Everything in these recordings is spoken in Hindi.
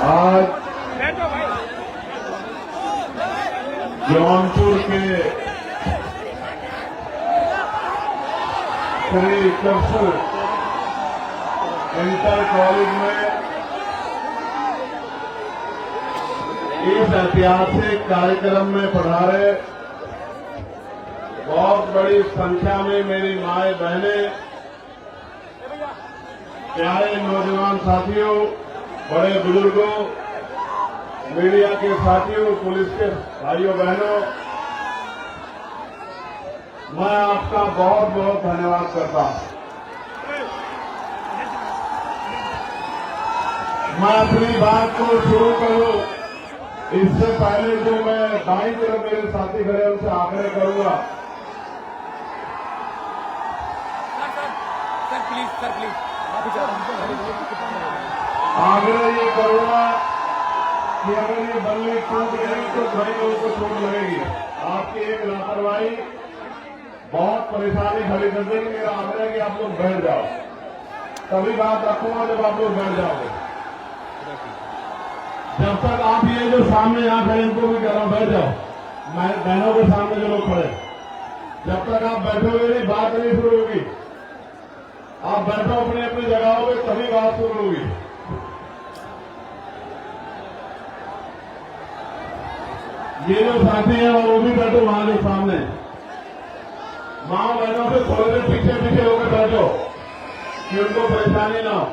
आज जौनपुर के श्री कृष्ण इंटर कॉलेज में इस ऐतिहासिक कार्यक्रम में पधारे बहुत बड़ी संख्या में मेरी माए बहनें, प्यारे नौजवान साथियों, बड़े बुजुर्गों, मीडिया के साथियों, पुलिस के भाइयों बहनों, मैं आपका बहुत बहुत धन्यवाद करता हूं। मैं अपनी बात को शुरू करूं इससे पहले जो मैं दाईं तरफ मेरे साथी खड़े उनसे आग्रह करूंगा, सर प्लीज आग्रह ये करूंगा कि अगर ये बल्ली टूट गई तो कई लोगों को चोट लगेगी। आपकी एक लापरवाही बहुत परेशानी खड़ी कर देगी। मेरा आग्रह है कि आप लोग बैठ जाओ, तभी बात रखूंगा जब आप लोग बैठ जाओगे। जब तक आप ये जो सामने यहाँ खड़े इनको भी कह रहा हूं बैठ जाओ, बहनों के सामने जो लोग खड़े, जब तक आप बैठोगे नहीं बात नहीं शुरू होगी। आप बैठो अपनी अपनी जगहों पे, तभी बात शुरू होगी। ये जो साथी हैं वो भी बैठो वहां जो सामने, मां बहनों से थोड़े देर पीछे पीछे होकर बैठो कि उनको परेशानी ना हो।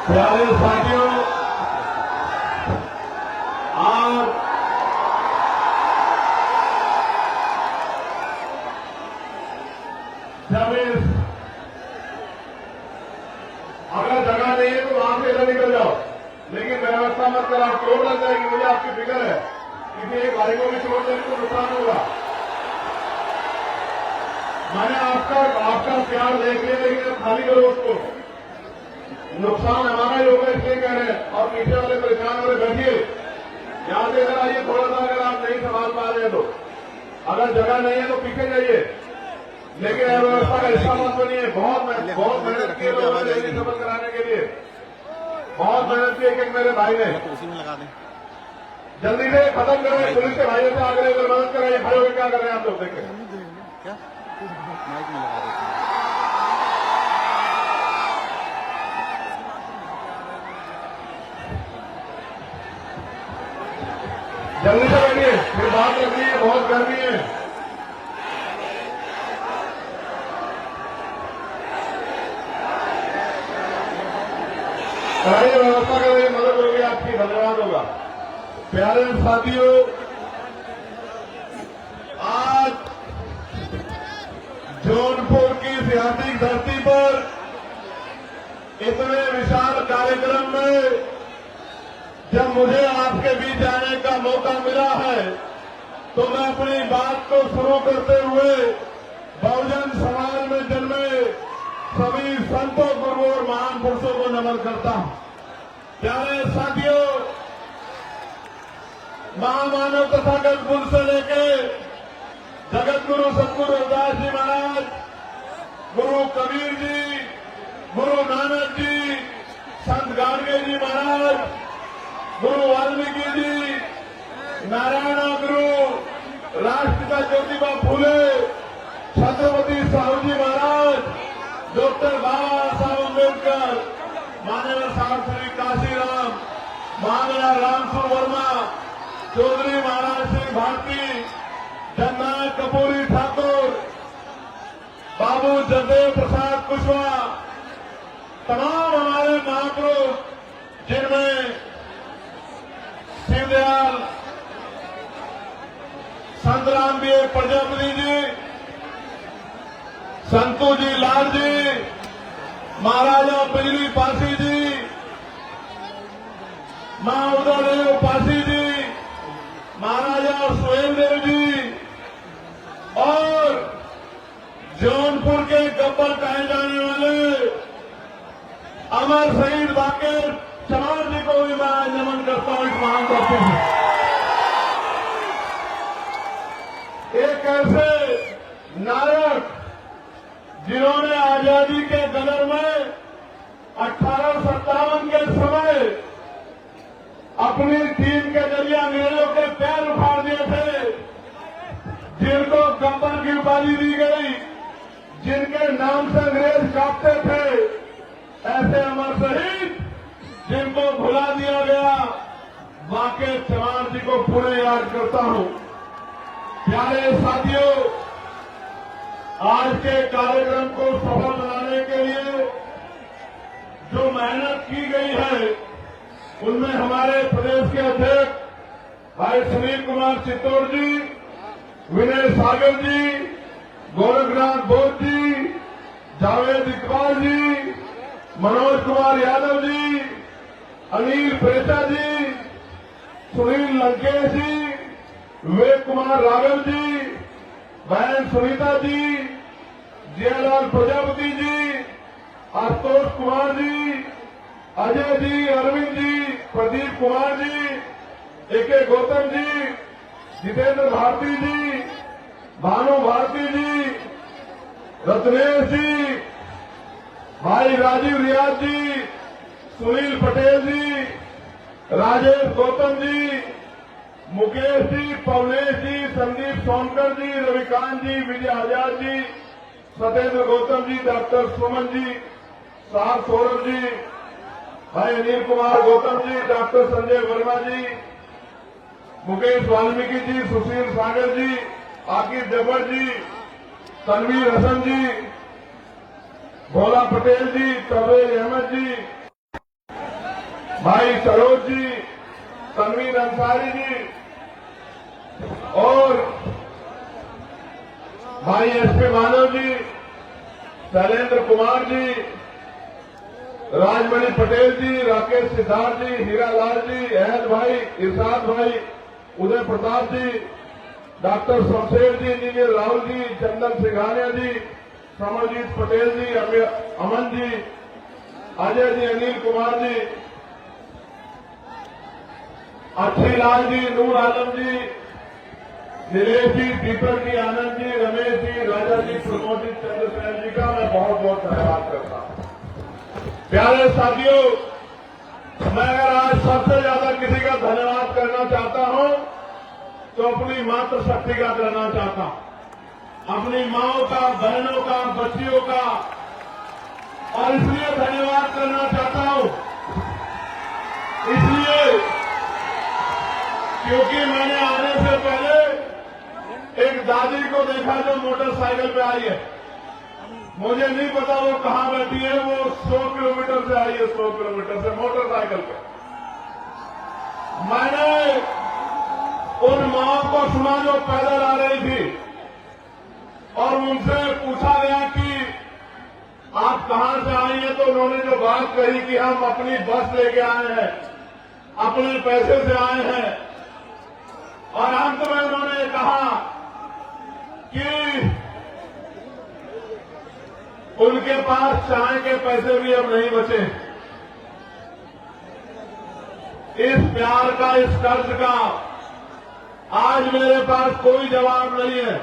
प्यारे साथियों, आज जब अगर जगह नहीं है तो वहां से इधर निकल जाओ, लेकिन व्यवस्था मत कराओ, चोट लग जाएगी। मुझे आपकी फिक्र है, क्योंकि एक भाई को भी चोट देने को नुकसान होगा। मैंने आपका प्यार देख लिया, लेकिन खाली करो उसको, नुकसान हमारा ही होगा इसलिए कह रहे हैं। और पीछे वाले परेशान वाले बैठिए, यहां से इधर आइए थोड़ा सा, अगर आप नहीं संभाल पा रहे तो, अगर जगह नहीं है तो पीछे जाइए, लेकिन व्यवस्था का हिस्सा मत बनिए। बहुत मेहनत की लोगों ने सफल कराने के लिए, बहुत मेहनत की एक मेरे भाई ने। जल्दी से खत्म करें, पुलिस के भाइयों से आग्रह कर मदद कराइए। भाइयों को क्या कर रहे हैं आप लोग, देखें क्या माइक में लगा देते हैं। जल्दी से बैठिए, फिर बात रखनी है, बहुत गर्मी है। कराइए, व्यवस्था कराइए, मदद होगी आपकी, धन्यवाद होगा। प्यारे साथियों, आज जौनपुर की ऐतिहासिक धरती पर इतने विशाल कार्यक्रम में जब मुझे आपके बीच आने का मौका मिला है, तो मैं अपनी बात को शुरू करते हुए बहुजन समाज में जन्मे सभी संतों, गुरुओं और महान पुरुषों को नमन करता हूं। प्यारे साथियों, महामानव तथागत गुरु से लेके जगत गुरु सतगुरु रविदास जी महाराज, गुरु कबीर जी, गुरु नानक जी, संत गाडगे जी महाराज, गुरु वाल्मीकि जी, नारायण गुरु, राष्ट्रपिता ज्योतिबा फूले, छत्रपति साहू जी महाराज, डॉक्टर बाबा साहब अम्बेडकर, माननीय साहब श्री काशीराम, माननीय रामसुर वर्मा, चौधरी महाराज सिंह भारती, जननायक कपूरी ठाकुर, बाबू जगदेव प्रसाद कुशवाहा, तमाम हमारे महापुरुष, जिनमें शिवदयाल, संत रामदेव प्रजापति जी, संतू जी लाल जी, महाराजा बिजली पासी जी, मां उदयदेव पासी जी, महाराजा स्वयंदेव जी, और जौनपुर के गब्बर कहे जाने वाले अमर शहीद बाकेर चमार जी को भी मैं नमन करता हूं। इस महान धरती में एक ऐसे नायक जिन्होंने आजादी के कदर में 1870 अपनी टीम के जरिए अंग्रेजों के पैर उखाड़ दिए थे, जिनको गब्बर की उपाधि दी गई, जिनके नाम से अंग्रेज कांपते थे, ऐसे अमर शहीद जिनको भुला दिया गया, बाके चौहान जी को पुनः याद करता हूं। प्यारे साथियों, आज के कार्यक्रम को सफल बनाने के लिए जो मेहनत की गई है, उनमें हमारे प्रदेश के अध्यक्ष भाई सुनील कुमार चित्तौड़ जी, विनय सागर जी, गोरखनाथ बोध जी, जावेद इकबाल जी, मनोज कुमार यादव जी, अनिल प्रेता जी, सुनील लंकेश जी, विवेक कुमार राघव जी, बहन सुनीता जी, जियालाल प्रजापति जी, आशुतोष कुमार जी, अजय जी, अरविंद जी, प्रदीप कुमार जी, ए.के. गौतम जी, जितेंद्र भारती जी, भानु भारती जी, रत्नेश जी, भाई राजीव रियाज जी, सुनील पटेल जी, राजेश गौतम जी, मुकेश जी, पवनेश जी, संदीप सोनकर जी, रविकांत जी, विजय आजाद जी, सत्येंद्र गौतम जी, डॉक्टर सुमन जी, साहब सौरभ जी, भाई अनिल कुमार गौतम जी, डॉक्टर संजय वर्मा जी, मुकेश वाल्मीकि जी, सुशील सागर जी, आकिब जब्बर जी, तनवीर हसन जी, भोला पटेल जी, तबरेज अहमद जी, भाई सरोज जी, तनवीर अंसारी जी और भाई एस.पी. मानव जी, शैलेंद्र कुमार जी, राजमणि पटेल जी, राकेश सिद्धार्थ जी, हीरालाल जी, अहद भाई, इरशाद भाई, उदय प्रताप जी, डॉक्टर शमशेर जी, इंजीनियर राहुल जी, चंदन सिंघानिया जी, समरजीत पटेल जी, अमन जी, अजय जी, अनिल कुमार जी, अच्छी लाल जी, नूर आलम जी, नीलेश जी, दीपक जी, आनंद जी, रमेश जी, राजा जी, प्रमोद जी, चंद्रसेन जी का मैं बहुत बहुत धन्यवाद करता हूं। प्यारे साथियों, मैं अगर आज सबसे ज्यादा किसी का धन्यवाद करना चाहता हूं तो अपनी मातृशक्ति का करना चाहता हूं, अपनी माओं का, बहनों का, बच्चियों का, और इसलिए धन्यवाद करना चाहता हूं इसलिए क्योंकि मैंने आने से पहले एक दादी को देखा जो मोटरसाइकिल पे आई है। मुझे नहीं पता वो कहां बैठी है, वो 100 किलोमीटर से आई है, 100 किलोमीटर से मोटरसाइकिल पे। मैंने उन माओं को सुना जो पैदल आ रही थी और उनसे पूछा गया कि आप कहां से आई हैं, तो उन्होंने जो बात कही कि हम अपनी बस लेके आए हैं, अपने पैसे से आए हैं, और अंत में उन्होंने कहा कि उनके पास चाय के पैसे भी अब नहीं बचे। इस प्यार का, इस कर्ज का आज मेरे पास कोई जवाब नहीं है,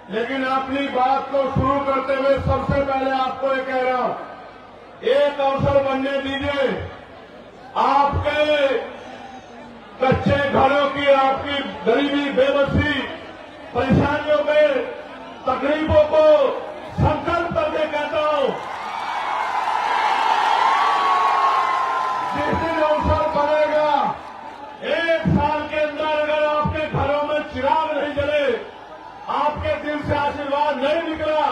लेकिन अपनी बात को शुरू करते हुए सबसे पहले आपको ये कह रहा हूं, एक अवसर बनने दीजिए। आपके कच्चे घरों की, आपकी गरीबी, बेबसी, परेशानियों पे, तकलीफों को संकल्प करके कहता हूं, जिस दिन अवसर बनेगा, एक साल के अंदर अगर आपके घरों में चिराग नहीं जले, आपके दिल से आशीर्वाद नहीं निकला,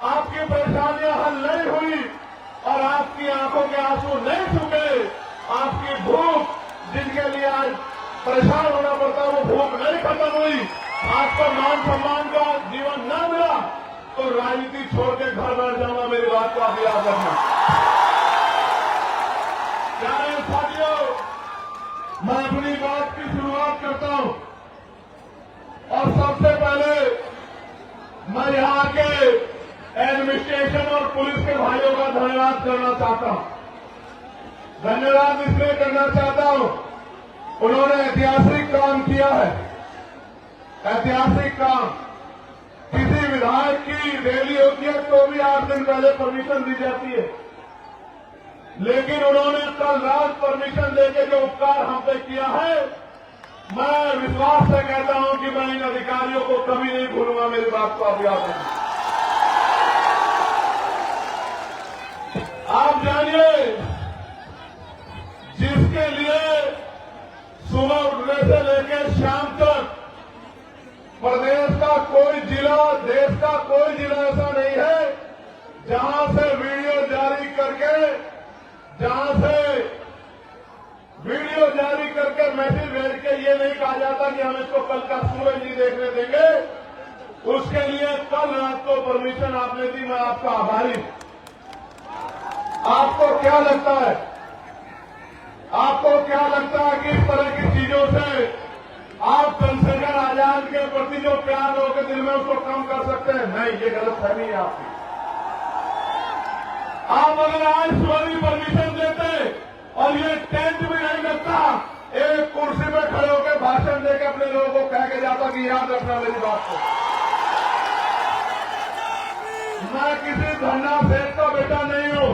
आपकी परेशानियां हल नहीं हुई और आपकी आंखों के आंसू नहीं सूखे, आपकी भूख, जिनके लिए आज परेशान होना पड़ता, वो भूख नहीं खत्म हुई, आपको मान सम्मान का जीवन न मिला, तो राजनीति छोड़ के घर बैठ जाऊंगा। मेरी बात को आप याद रखना। प्यारे साथियों, मैं अपनी बात की शुरुआत करता हूं और सबसे पहले मैं यहां के एडमिनिस्ट्रेशन और पुलिस के भाइयों का धन्यवाद करना चाहता हूं। धन्यवाद इसलिए करना चाहता हूं, उन्होंने ऐतिहासिक काम किया है, ऐतिहासिक काम। किसी विधायक की रैली होती है तो भी 8 दिन पहले परमिशन दी जाती है, लेकिन उन्होंने कल रात परमिशन देके जो उपकार हम पे किया है, मैं विश्वास से कहता हूं कि मैं इन अधिकारियों को कभी नहीं भूलूंगा। मेरी बात को आप याद रखें। आप जानिए, जिसके लिए सुबह उठने से लेकर शाम तक प्रदेश का कोई जिला, देश का कोई जिला ऐसा नहीं है जहां से वीडियो जारी करके मैसेज भेज के ये नहीं कहा जाता कि हम इसको कल का सूरज नहीं देखने देंगे। उसके लिए कल रात को परमिशन आपने दी, मैं आपका आभारी हूं। आपको क्या लगता है, कि इस तरह की चीजों से आप चंद्रशेखर आजाद के प्रति जो प्यार लोगों के दिल में उसको कम कर सकते हैं? नहीं, ये गलतफहमी है आपकी। आप अगर आज सुबह परमिशन देते और ये टेंट भी नहीं लगता, एक कुर्सी पे खड़े होकर भाषण देकर अपने लोगों को कह के जाता कि याद रखना मेरी बात को। मैं किसी धरना सेठ का बेटा नहीं हूं,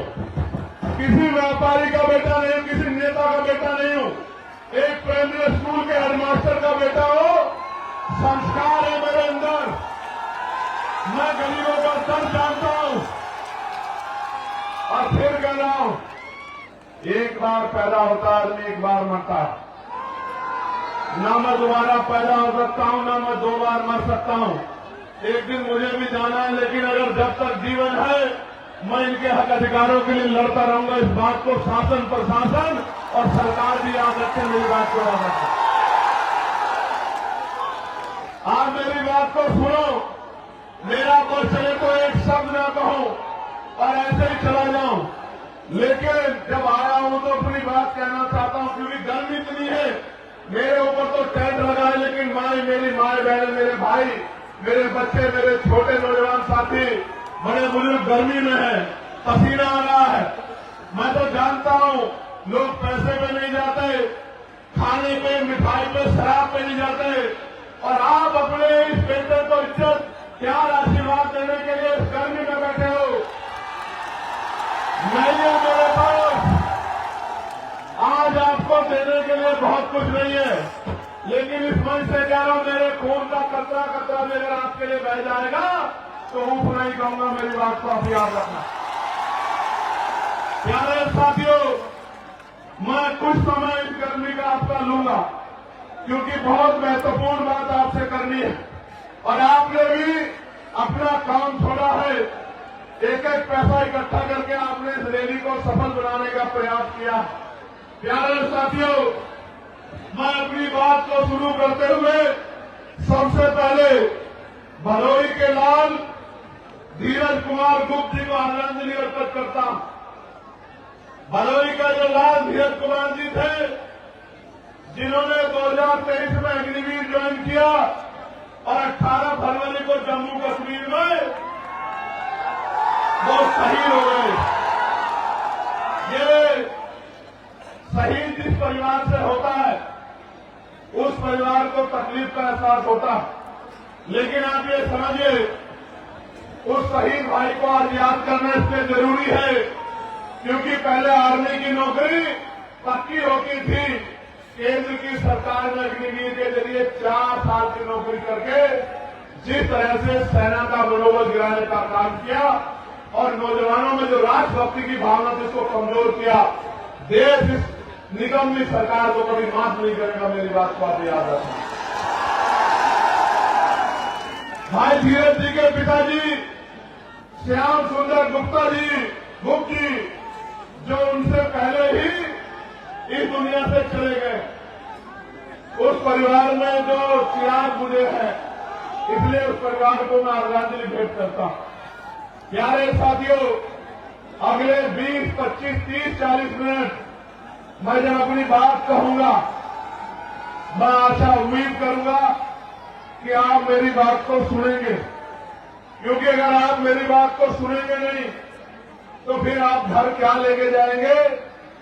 किसी व्यापारी का बेटा नहीं हूं, किसी नेता का बेटा नहीं हूं, एक प्राइमरी स्कूल के हेडमास्टर का बेटा हो। संस्कार है मेरे अंदर, मैं गरीबों का दर्द जानता हूं। और फिर कह रहा हूं, एक बार पैदा होता आदमी, एक बार मरता है। ना मैं दोबारा पैदा हो सकता हूं, ना मैं 2 बार मर सकता हूं। एक दिन मुझे भी जाना है, लेकिन अगर जब तक जीवन है मैं इनके हक अधिकारों के लिए लड़ता रहूंगा। इस बात को शासन, प्रशासन और सरकार भी याद रखें, मेरी बात को याद रखें। आप मेरी बात को सुनो, मेरा पर चले तो एक शब्द ना कहूं और ऐसे ही चला जाऊं, लेकिन जब आया हूं तो अपनी बात कहना चाहता हूं, क्योंकि गर्मी इतनी है। मेरे ऊपर तो टेंट लगा है, लेकिन मेरी माए बहन, मेरे भाई, मेरे बच्चे, मेरे छोटे नौजवान साथी बड़े बुजुर्ग गर्मी में है, पसीना आ रहा है। मैं तो जानता हूं लोग पैसे पे नहीं जाते, खाने पे, मिठाई पे, शराब पे नहीं जाते, और आप अपने इस बेटे को इज्जत, प्यार, आशीर्वाद देने के लिए इस गर्मी में बैठे हो। नहीं है मेरे पास आज आपको देने के लिए बहुत कुछ नहीं है, लेकिन इस मंच से कह रहा हूं, मेरे खून का कतरा कतरा भी अगर आपके लिए बह जाएगा तो ऊप नहीं कहूंगा। मेरी बात को आप याद रखना। प्यारे साथियों, मैं कुछ समय इस गर्मी का आपका लूंगा, क्योंकि बहुत महत्वपूर्ण बात आपसे करनी है, और आपने भी अपना काम छोड़ा है। एक एक पैसा इकट्ठा करके आपने इस रैली को सफल बनाने का प्रयास किया। प्यारे साथियों, मैं अपनी बात को शुरू करते हुए सबसे पहले भदोही के लाल धीरज कुमार गुप्त जी को आदरांजलि अर्पित करता हूं। भदोही का जो लाल धीरज कुमार जी थे, जिन्होंने 2023 में अग्निवीर ज्वाइन किया और 18 फरवरी को जम्मू कश्मीर में वो शहीद हो गए। ये शहीद जिस परिवार से होता है, उस परिवार को तकलीफ का एहसास होता है, लेकिन आप ये समझिए, उस शहीद भाई को आज याद करना इसलिए जरूरी है क्योंकि पहले आर्मी की नौकरी पक्की होती थी। केंद्र की सरकार ने अग्निवीर के जरिए 4 साल की नौकरी करके जिस तरह से सेना का मनोबल गिराने का काम किया और नौजवानों में जो राष्ट्रभक्ति की भावना थी उसको कमजोर किया, देश इस निगम सरकार को कभी माफ नहीं करेगा। मेरी बात को आप याद रखना। भाई धीरज जी के पिताजी श्याम सुंदर गुप्ता जी, गुप्त जी, जो उनसे पहले ही इस दुनिया से चले गए, उस परिवार में जो चिराग बुझे हैं, इसलिए उस परिवार को मैं आदरांजलि भेंट करता हूं। प्यारे साथियों, अगले 20, 25, 30, 40 मिनट मैं जब अपनी बात कहूंगा, मैं आशा उम्मीद करूंगा कि आप मेरी बात को सुनेंगे, क्योंकि अगर आप मेरी बात को सुनेंगे नहीं तो फिर आप घर क्या लेके जाएंगे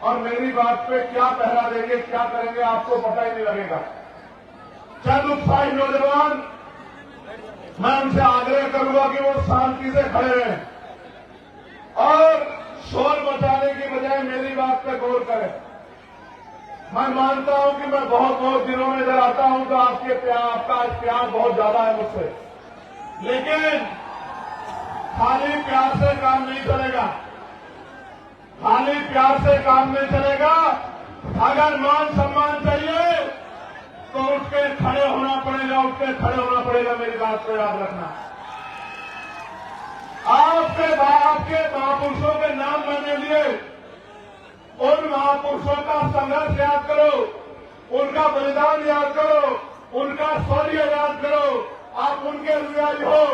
और मेरी बात पे क्या पहरा देंगे, क्या करेंगे, आपको पता ही नहीं लगेगा। चंद उत्साही नौजवान, मैं उनसे आग्रह करूंगा कि वो शांति से खड़े रहें और शोर मचाने की बजाय मेरी बात पे गौर करें। मैं मानता हूं कि मैं बहुत बहुत दिनों में इधर आता हूं तो आपका प्यार बहुत ज्यादा है मुझसे, लेकिन खाली प्यार से काम नहीं चलेगा। खाली प्यार से काम नहीं चलेगा। अगर मान सम्मान चाहिए तो उठ के खड़े होना पड़ेगा, उठ के खड़े होना पड़ेगा। मेरी बात को याद रखना। आपके महापुरुषों के नाम मैंने लिए, उन महापुरुषों का संघर्ष याद करो, उनका बलिदान याद करो, उनका शौर्य याद करो। आप उनके अनुयायी हो,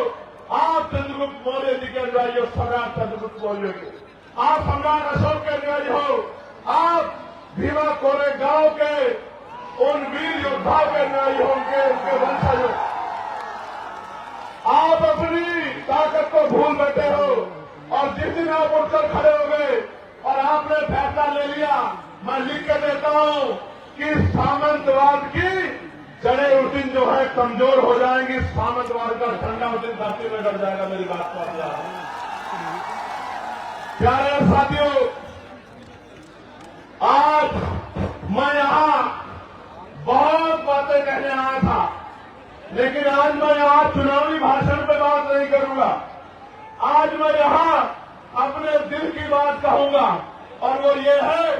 आप चंद्रगुप्त मौर्य जी के अनुयायी हो, सम्राट चंद्रगुप्त मौर्य के। आप सम्राट अशोक के अनुयायी हो, आप भीमा कोरेगांव के उन वीर योद्धाओं के अनुयायी हो, उनके वंशज हो। आप अपनी ताकत को भूल बैठे हो और जिस दिन आप उठकर खड़े हो गए और आपने फैसला ले लिया, मैं लिख के देता हूं कि सामंतवाद की जड़ें उस दिन जो है कमजोर हो जाएंगी, सामंतवाद का झंडा उस दिन धरती में गड़ जाएगा। मेरी बात को याद रखना। प्यारे साथियों, आज मैं यहां बहुत बातें कहने आया था, लेकिन आज मैं यहां चुनावी भाषण पे बात नहीं करूंगा। आज मैं यहां अपने दिल की बात कहूंगा, और वो ये है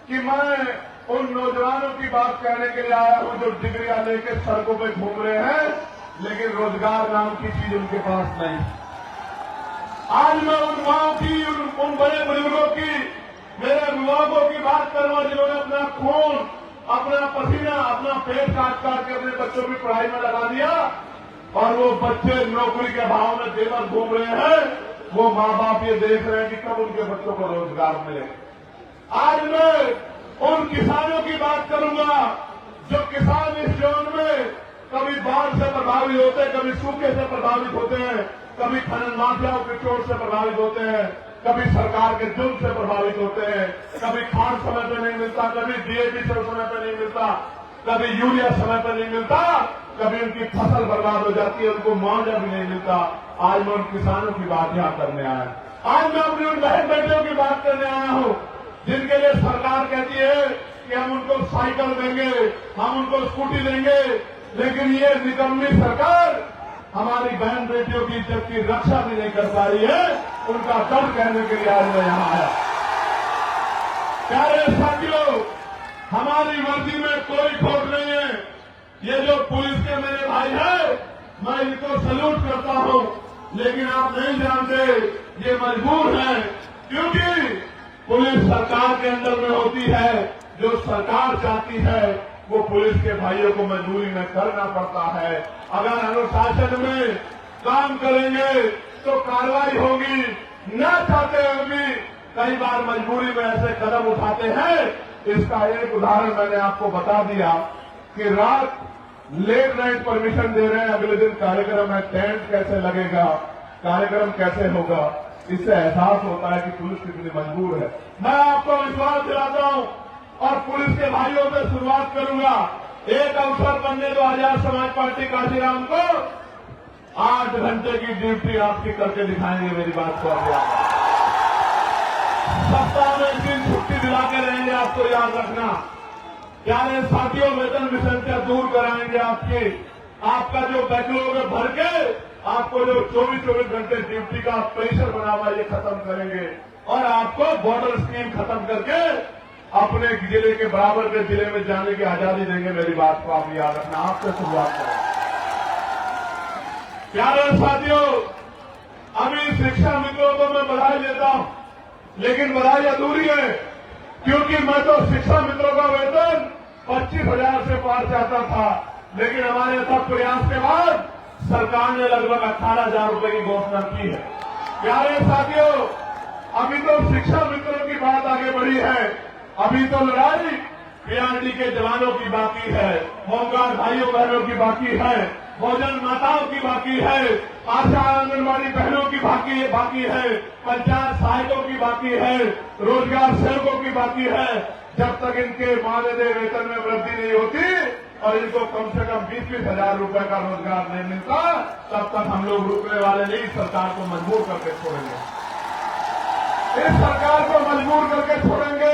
कि मैं उन नौजवानों की बात कहने के लिए आया हूं जो डिग्रियां लेके सड़कों पे घूम रहे हैं, लेकिन रोजगार नाम की चीज उनके पास नहीं। आज मैं उन माओं की, उन बड़े बुजुर्गों की, मेरे युवाओं की बात करूंगा जिन्होंने अपना खून, अपना पसीना, अपना पेट काट काट के अपने बच्चों की पढ़ाई में लगा दिया, और वो बच्चे नौकरी के अभाव में बेमर घूम रहे हैं। वो माँ बाप ये देख रहे हैं कि कब उनके बच्चों को रोजगार मिले। आज मैं उन किसानों की बात करूंगा जो किसान इस जोन में कभी बाढ़ से प्रभावित होते हैं, कभी सूखे से प्रभावित होते हैं, कभी खनन माफियाओं के चोट से प्रभावित होते हैं, कभी सरकार के जुल्म से प्रभावित होते हैं, कभी खाद समय पर नहीं मिलता, कभी डीएपी समय पर नहीं मिलता, कभी यूरिया समय पर नहीं मिलता, कभी उनकी फसल बर्बाद हो जाती है, उनको मुआवजा भी नहीं मिलता। आज मैं उन किसानों की बात यहां करने आया। आज मैं अपनी उन बहन बेटियों की बात करने आया हूं जिनके लिए सरकार कहती है कि हम उनको साइकिल देंगे, हम उनको स्कूटी देंगे, लेकिन ये निकम्मी सरकार हमारी बहन बेटियों की इज्जत की रक्षा भी नहीं कर पा रही है। उनका दर्द कहने के लिए आज मैं यहां आया। प्यारे साथियों, हमारी वर्दी में कोई खोट नहीं है। ये जो पुलिस के मेरे भाई हैं, मैं इनको सल्यूट करता हूं, लेकिन आप नहीं जानते ये मजबूर हैं, क्योंकि पुलिस सरकार के अंदर में होती है। जो सरकार चाहती है वो पुलिस के भाइयों को मजबूरी में करना पड़ता है। अगर अनुशासन में काम करेंगे तो कार्रवाई होगी, न चाहते हुए भी कई बार मजबूरी में ऐसे कदम उठाते हैं। इसका एक उदाहरण मैंने आपको बता दिया कि रात लेट नाइट परमिशन दे रहे हैं, अगले दिन कार्यक्रम है, टेंट कैसे लगेगा, कार्यक्रम कैसे होगा। इससे एहसास होता है कि पुलिस कितनी मजबूर है। मैं आपको विश्वास दिलाता हूं और पुलिस के भाइयों से शुरुआत करूंगा। एक अवसर बनने दो आजाद समाज पार्टी काशीराम को 8 घंटे की ड्यूटी आपकी करके दिखाएंगे। मेरी बात को आप याद, सप्ताह में 1 दिन छुट्टी दिला के रहेंगे, आपको याद रखना। प्यारे साथियों, वेतन मिशन से दूर कराएंगे आपका जो बैकलॉग है भर के, आपको जो 24 घंटे ड्यूटी का प्रेशर बना हुआ ये खत्म करेंगे, और आपको बॉर्डर स्कीम खत्म करके अपने जिले के बराबर के जिले में जाने की आजादी देंगे। मेरी बात को आप याद रखना। आपसे शुरुआत करें। प्यारे साथियों, अभी शिक्षा मित्रों को मैं बधाई देता हूं, लेकिन बधाई अधूरी है, क्योंकि मैं तो शिक्षा मित्रों का वेतन 25,000 से पार चाहता था, लेकिन हमारे अथक प्रयास के बाद सरकार ने लगभग 18,000 रुपए की घोषणा की है। प्यारे साथियों, अभी तो शिक्षा मित्रों की बात आगे बढ़ी है, अभी तो लड़ाई पीआरडी के जवानों की बाकी है, होमगार्ड भाइयों बहनों की बाकी है, भोजन माताओं की बाकी है, आशा आंगनबाड़ी बहनों की बाकी है, पंचायत सहायकों की बाकी है, रोजगार सेवकों की बाकी है। जब तक इनके मानदेय वेतन में वृद्धि नहीं होती और इनको कम से कम 20-20 हजार रुपए का रोजगार नहीं मिलता, तब तक हम लोग रुकने वाले नहीं, सरकार को मजबूर करके छोड़ेंगे। इस सरकार को मजबूर करके छोड़ेंगे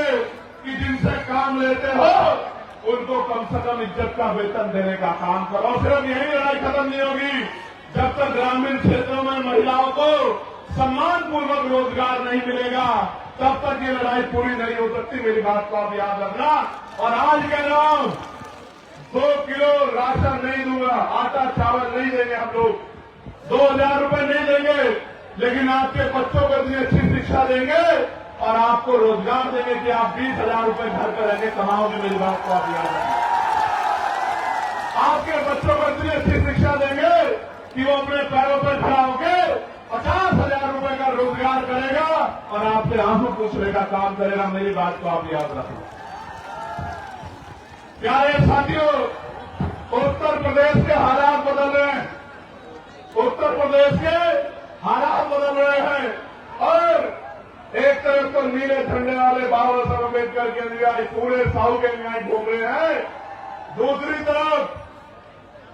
कि जिनसे काम लेते हो उनको कम से कम इज्जत का वेतन देने का काम करो। सिर्फ यही लड़ाई खत्म नहीं होगी जब तक ग्रामीण क्षेत्रों में महिलाओं को सम्मानपूर्वक रोजगार नहीं मिलेगा, तब तक ये लड़ाई पूरी नहीं हो सकती। मेरी बात को आप याद रखना। और आज कह रहा हूं, 2 किलो राशन नहीं दूंगा, आटा चावल नहीं देंगे हम लोग, 2000 रुपए नहीं देंगे, लेकिन आपके बच्चों को इतनी अच्छी शिक्षा देंगे और आपको रोजगार देंगे कि आप 20,000 रुपए घर पर रहकर कमाओगे। मेरी बात को आप याद रखें। आपके बच्चों को इतनी अच्छी शिक्षा देंगे कि वो अपने पैरों पर खड़ा होकर 50,000 रुपए का रोजगार करेगा और आपसे आंसू पूछने का काम करेगा। मेरी बात को आप याद रखें। प्यारे साथियों, उत्तर प्रदेश के हालात बदल रहे हैं। उत्तर प्रदेश के हालात बदल रहे हैं और एक तरफ तो नीले झंडे वाले बाबा साहब अम्बेडकर के अनुयायी पूरे साउथ के अनुयायी घूम रहे हैं, दूसरी तरफ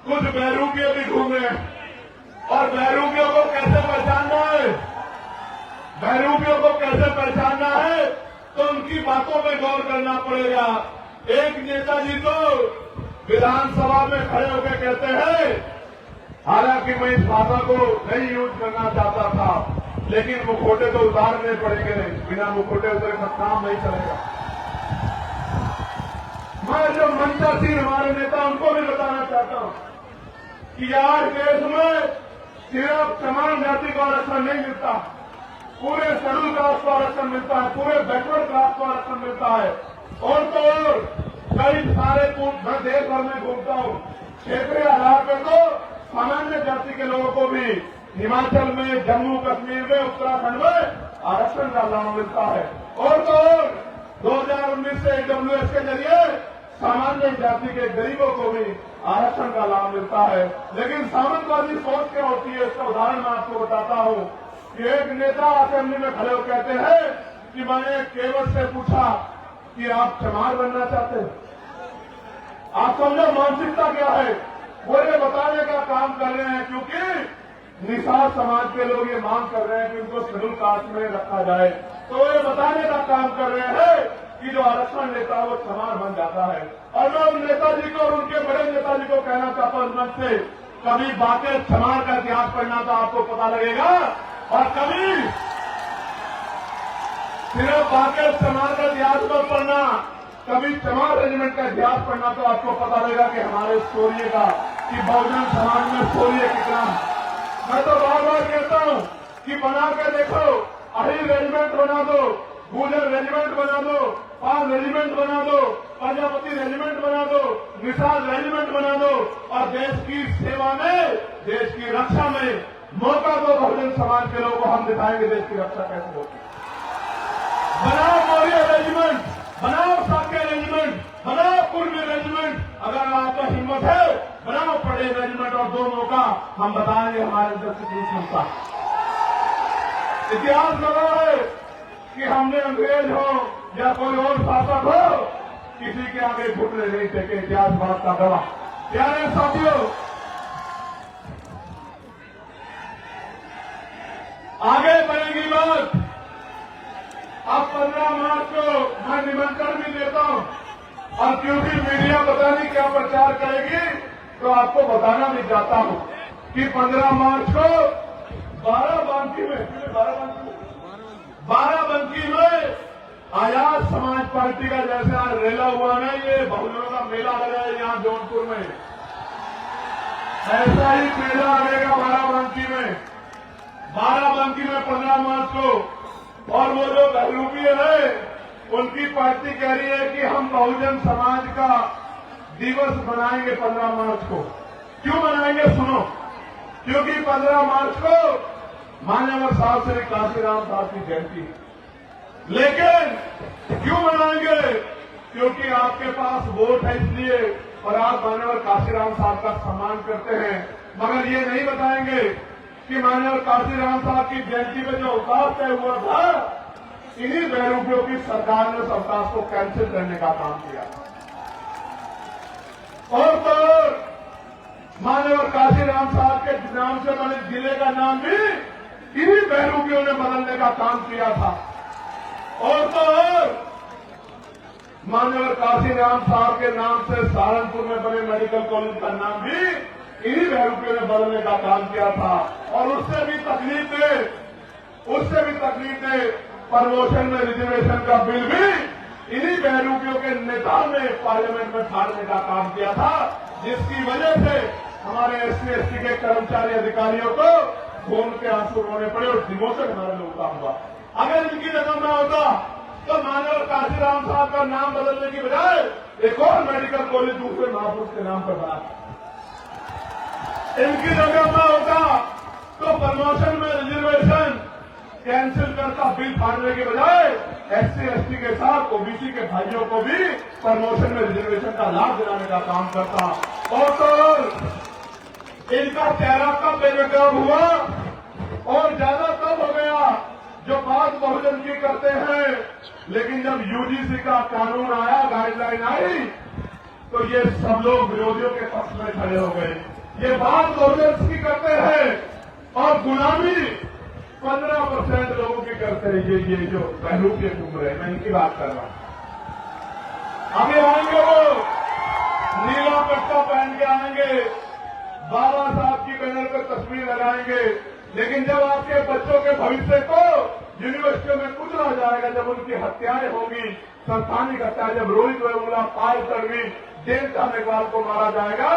कुछ बहरूपिये भी घूम रहे हैं। और बहरूपियों को कैसे पहचानना है, बहरूपियों को कैसे पहचानना है, तो उनकी बातों में गौर करना पड़ेगा। एक नेताजी तो विधानसभा में खड़े होकर कहते हैं, हालांकि मैं इस भाषा को नहीं यूज करना चाहता था, लेकिन मुखौटे तो उतारने पड़ेंगे, बिना मुखौटे उतरे का काम नहीं चलेगा। मैं जो मंचासीन हमारे नेता उनको भी बताना चाहता हूं कि आज देश में सिर्फ चमार जाति को आरक्षण नहीं मिलता, पूरे शेड्यूल कास्ट को आरक्षण मिलता है, पूरे बैकवर्ड कास्ट को आरक्षण मिलता है। और तो और कई सारे मैं देश भर में घूमता हूं, क्षेत्रीय आधार पर तो सामान्य जाति के लोगों को भी हिमाचल में, जम्मू कश्मीर में, उत्तराखंड में आरक्षण का लाभ मिलता है। और तो और 2019 से ईडब्ल्यूएस के जरिए सामान्य जाति के गरीबों को भी आरक्षण का लाभ मिलता है। लेकिन सामंतवादी सोच क्या होती है, इसका उदाहरण मैं आपको बताता हूं कि एक नेता असेंबली में खड़े होकर कहते हैं कि मैंने केवल से पूछा कि आप चमार बनना चाहते हैं। आप समझो मानसिकता क्या है, वो ये बताने का काम कर रहे हैं, क्योंकि निषाद समाज के लोग ये मांग कर रहे हैं कि उनको शेड्यूल कास्ट में रखा जाए, तो ये बताने का काम कर रहे हैं कि जो आरक्षण लेता है वो चमार बन जाता है। और मैं उन नेताजी को और उनके बड़े नेताजी को कहना चाहता हूं मंच से, कभी बातें चमार का इतिहास पढ़ना तो आपको पता लगेगा, और कभी सिर्फ बातें चमार का इतिहास मत पढ़ना, कभी चमार रेजिमेंट का इतिहास पढ़ना तो आपको पता लगेगा कि हमारे शौर्य का, कि बहुजन समाज में शौर्य कितना। मैं तो बार बार कहता हूं कि बना के देखो, अहिर रेजिमेंट बना दो, गुजर रेजिमेंट बना दो, पाल रेजिमेंट बना दो, प्रजापति रेजिमेंट बना दो, निषाद रेजिमेंट बना दो, और देश की सेवा में, देश की रक्षा में मौका दो बहुजन समाज के लोगों को, हम दिखाएंगे देश की रक्षा कैसे होती है। बनाओ मौर्य रेजिमेंट, बनाओ साक्य रेजिमेंट, बनाओ कुर्मी रेजिमेंट, अगर आपका हिम्मत है बनाओ पटेल रेजिमेंट, और दोनों का हम बताएंगे हमारे अंदर कितनी क्षमता। इतिहास लगा है कि हमने अंग्रेज हो या कोई और शासक हो, किसी के आगे घुटने नहीं टेके, इतिहास बात का गवाह। प्यारे साथियों, आगे बढ़ेगी बात। अब 15 मार्च को मैं निमंत्रण भी देता हूं, और क्योंकि मीडिया पता नहीं क्या प्रचार करेगी, तो आपको बताना भी चाहता हूं कि 15 मार्च को बाराबंकी में आजाद समाज पार्टी का जैसे आज रेला हुआ ना, ये बहुजनों का मेला लगा है यहां जौनपुर में, ऐसा ही मेला लगेगा बाराबंकी में। बाराबंकी में 15 मार्च को, और वो जो बहरूपिये है उनकी पार्टी कह रही है कि हम बहुजन समाज का दिवस मनाएंगे 15 मार्च को। क्यों मनाएंगे सुनो, क्योंकि 15 मार्च को मान्यवर साहब श्री काशीराम साहब की जयंती है। लेकिन क्यों मनाएंगे, क्योंकि आपके पास वोट है इसलिए, और आप मान्यवर काशीराम साहब का सम्मान करते हैं। मगर ये नहीं बताएंगे कि मान्यवर काशीराम साहब की जयंती में जो अवकाश तय हुआ था, इन्हीं बहरूपियों की सरकार ने उस अवकाश को कैंसिल करने का काम किया। और तो मान्यवर काशीराम साहब के नाम से बने जिले का नाम भी इन्हीं बहरूपियों ने बदलने का काम किया था। और तो और मान्यवर काशीराम साहब के नाम से सहारनपुर में बने मेडिकल कॉलेज का नाम भी इन्हीं बहरूपियों ने बदलने का काम किया था। और उससे भी तकलीफ दे प्रमोशन में रिजर्वेशन का बिल भी इन्हीं बहरूपियों के नेता ने पार्लियामेंट में फाड़ने का काम किया था, जिसकी वजह से हमारे SC/ST के कर्मचारी अधिकारियों को खून के आंसू रोने पड़े और डिमोशन हमारे लोग का हुआ। अगर इनकी जगह में होता तो मानव काशीराम साहब का नाम बदलने की बजाय एक और मेडिकल कॉलेज दूसरे महापुरुष के नाम पर बना। इनकी जगह में होता तो प्रमोशन में रिजर्वेशन कैंसिल करता, बिल फाड़ने के बजाय SC/ST के साथ OBC के भाइयों को भी प्रमोशन में रिजर्वेशन का लाभ दिलाने का काम करता। और तो इनका चेहरा कब बेनकाब हुआ और ज्यादा कब हो गया जो बात बहुजन की करते हैं, लेकिन जब UGC का कानून आया, गाइडलाइन आई, तो ये सब लोग विरोधियों के पक्ष में खड़े हो गए। ये बात बहुजन की करते हैं और गुलामी 15% लोगों की करते हैं। ये जो बहरूप के घूम रहे हैं, मैं इनकी बात कर रहा हूं। आगे आएंगे वो नीला पट्टा पहन के आएंगे, बाबा साहब की बैनर पर तस्वीर लगाएंगे, लेकिन जब आपके बच्चों के भविष्य को यूनिवर्सिटियों में कुचला जाएगा, जब उनकी हत्याएं होंगी, संस्थानिक हत्या, जब रोहित वेमुला, पायल तड़वी, देवता मेघवाल को मारा जाएगा,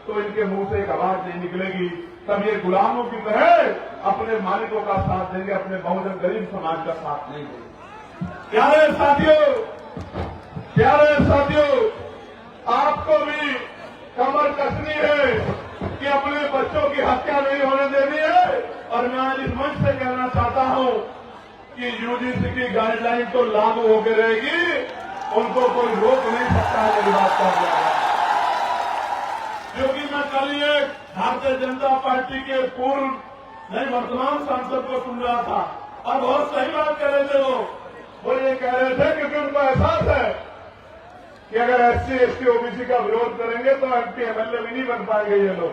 तो इनके मुंह से एक आवाज नहीं निकलेगी। तब ये गुलामों की तरह अपने मालिकों का साथ देंगे, अपने बहुजन गरीब समाज का साथ नहीं देंगे। प्यारे साथियों, आपको भी कमर कसनी है कि अपने बच्चों की हत्या नहीं होने देनी है। और मैं आज इस मंच से कहना चाहता हूं कि UGC की गाइडलाइन तो लागू होकर रहेगी, उनको कोई रोक नहीं सकता है। मेरी बात कर रहा है क्योंकि मैं कल ये भारतीय जनता पार्टी के वर्तमान सांसद को सुन रहा था और बहुत सही बात कह रहे थे। वो ये कह रहे थे क्योंकि उनको एहसास है कि अगर SC/ST OBC का विरोध करेंगे तो MP MLA भी नहीं बन पाएंगे। ये लोग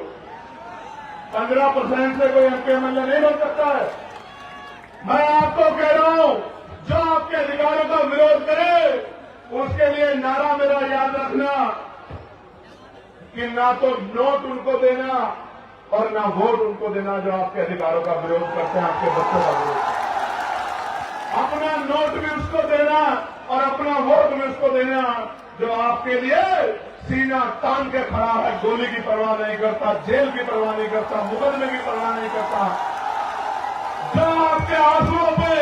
15% से कोई MP MLA नहीं बन सकता है। मैं आपको कह रहा हूं, जो आपके अधिकारों का विरोध करे उसके लिए नारा मेरा याद रखना कि ना तो नोट उनको देना और ना वोट उनको देना जो आपके अधिकारों का विरोध करते हैं, आपके बच्चों का विरोध। अपना नोट भी उसको देना और अपना वोट भी उसको देना जो आपके लिए सीना तान के खड़ा है, गोली की परवाह नहीं करता, जेल की परवाह नहीं करता, मुकदमे की परवाह नहीं करता, जो आपके आंसुओं पे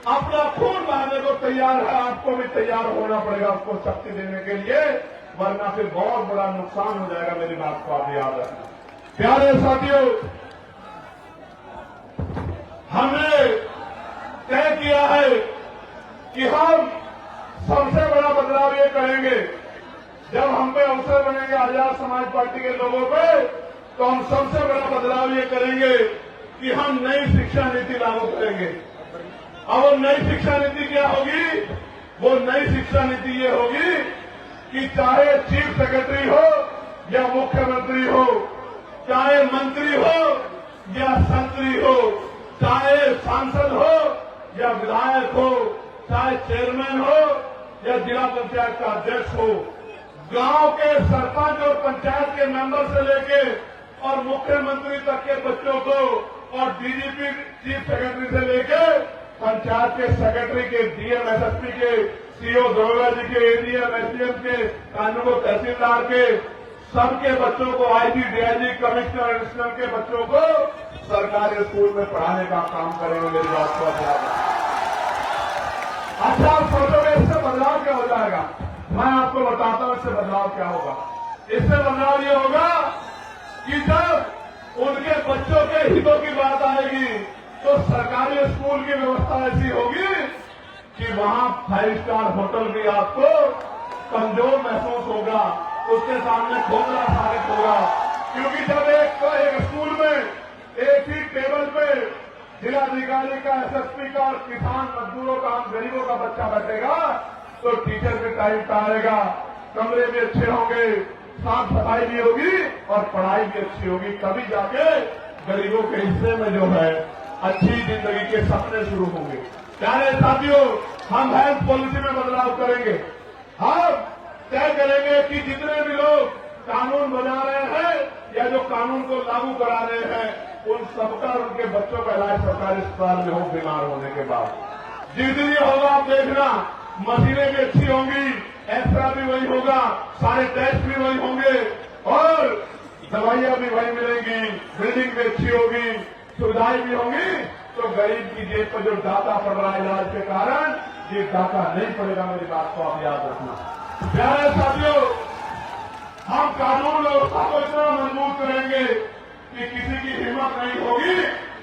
अपना खून बहाने को तैयार है। आपको भी तैयार होना पड़ेगा उसको शक्ति देने के लिए, वरना फिर बहुत बड़ा नुकसान हो जाएगा। मेरी बात को आप याद रखना। प्यारे साथियों, हमने तय किया है कि हम सबसे बड़ा बदलाव ये करेंगे, जब हम पे अवसर बनेंगे आजाद समाज पार्टी के लोगों पे, तो हम सबसे बड़ा बदलाव ये करेंगे कि हम नई शिक्षा नीति लागू करेंगे। अब वो नई शिक्षा नीति क्या होगी? वो नई शिक्षा नीति ये होगी कि चाहे चीफ सेक्रेटरी हो या मुख्यमंत्री हो, चाहे मंत्री हो या संतरी हो, चाहे सांसद हो या विधायक हो, चाहे चेयरमैन हो या जिला पंचायत का अध्यक्ष हो, गांव के सरपंच और पंचायत के मेंबर से लेके और मुख्यमंत्री तक के बच्चों को और DGP चीफ सेक्रेटरी से लेके पंचायत के सेक्रेटरी के, DM SSP के, CO दरोगा जी के, ADM SDM के, कानून तहसीलदार के, सबके बच्चों को IG DIG कमिश्नर एडिशनल के बच्चों को सरकारी स्कूल में पढ़ाने का काम करेंगे। मेरी बात को अच्छा आप सोचोगे इससे बदलाव क्या हो जाएगा? मैं आपको बताता हूं इससे बदलाव क्या होगा। इससे बदलाव ये होगा कि जब उनके बच्चों के हितों की बात आएगी तो सरकारी स्कूल की व्यवस्था ऐसी होगी कि वहां 5 स्टार होटल भी आपको कमजोर महसूस होगा, उसके सामने खोखला साबित होगा। क्योंकि जब एक स्कूल में एक ही टेबल पे जिलाधिकारी का, SSP का और किसान मजदूरों का, आम गरीबों का बच्चा बैठेगा तो टीचर भी टाइम पे आएगा, कमरे भी अच्छे होंगे, साफ सफाई भी होगी और पढ़ाई भी अच्छी होगी। तभी जाके गरीबों के हिस्से में जो है अच्छी जिंदगी के सपने शुरू होंगे। प्यारे साथियों, हम हेल्थ पॉलिसी में बदलाव करेंगे। हम तय करेंगे कि जितने भी लोग कानून बना रहे हैं या जो कानून को लागू करा रहे हैं, उन सबका उनके बच्चों का इलाज सरकारी अस्पताल में हो बीमार होने के बाद। जितनी होगा आप देखना, मशीनें भी अच्छी होंगी, एक्सरा भी वही होगा, सारे टेस्ट भी वही होंगे और दवाइयां भी वही मिलेंगी, बिल्डिंग भी अच्छी होगी, सुविधाएं भी होंगी। तो गरीब की जेब पर जो डाका पड़ रहा है इलाज के कारण, ये डाका नहीं पड़ेगा। मेरी बात को आप याद रखना। प्यारे साथियों, हम कानून व्यवस्था को इतना मजबूत करेंगे कि किसी की हिम्मत नहीं होगी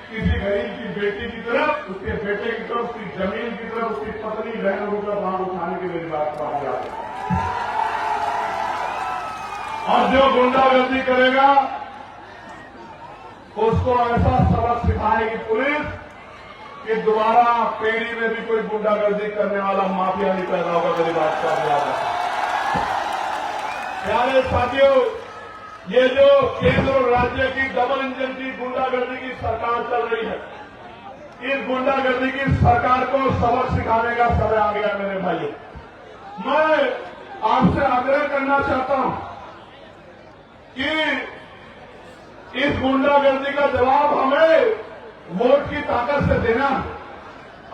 किसी गरीब की बेटी की तरफ, उसके बेटे की तरफ, उसकी जमीन की तरफ, उसकी पत्नी बहनों की तरफ मांग उठाने की। मेरी बात को आप याद रखना। और जो गुंडागर्दी करेगा उसको ऐसा सबक सिखाएगी पुलिस कि दोबारा पीढ़ी में भी कोई गुंडागर्दी करने वाला माफिया नहीं पैदा होगा। मेरी बात को आप याद रखना। प्यारे साथियों, ये जो केंद्र और राज्य की डबल इंजन की गुंडागर्दी की सरकार चल रही है, इस गुंडागर्दी की सरकार को सबक सिखाने का समय आ गया। मेरे भाइयों, मैं आपसे आग्रह करना चाहता हूं कि इस गुंडागर्दी का जवाब हमें वोट की ताकत से देना।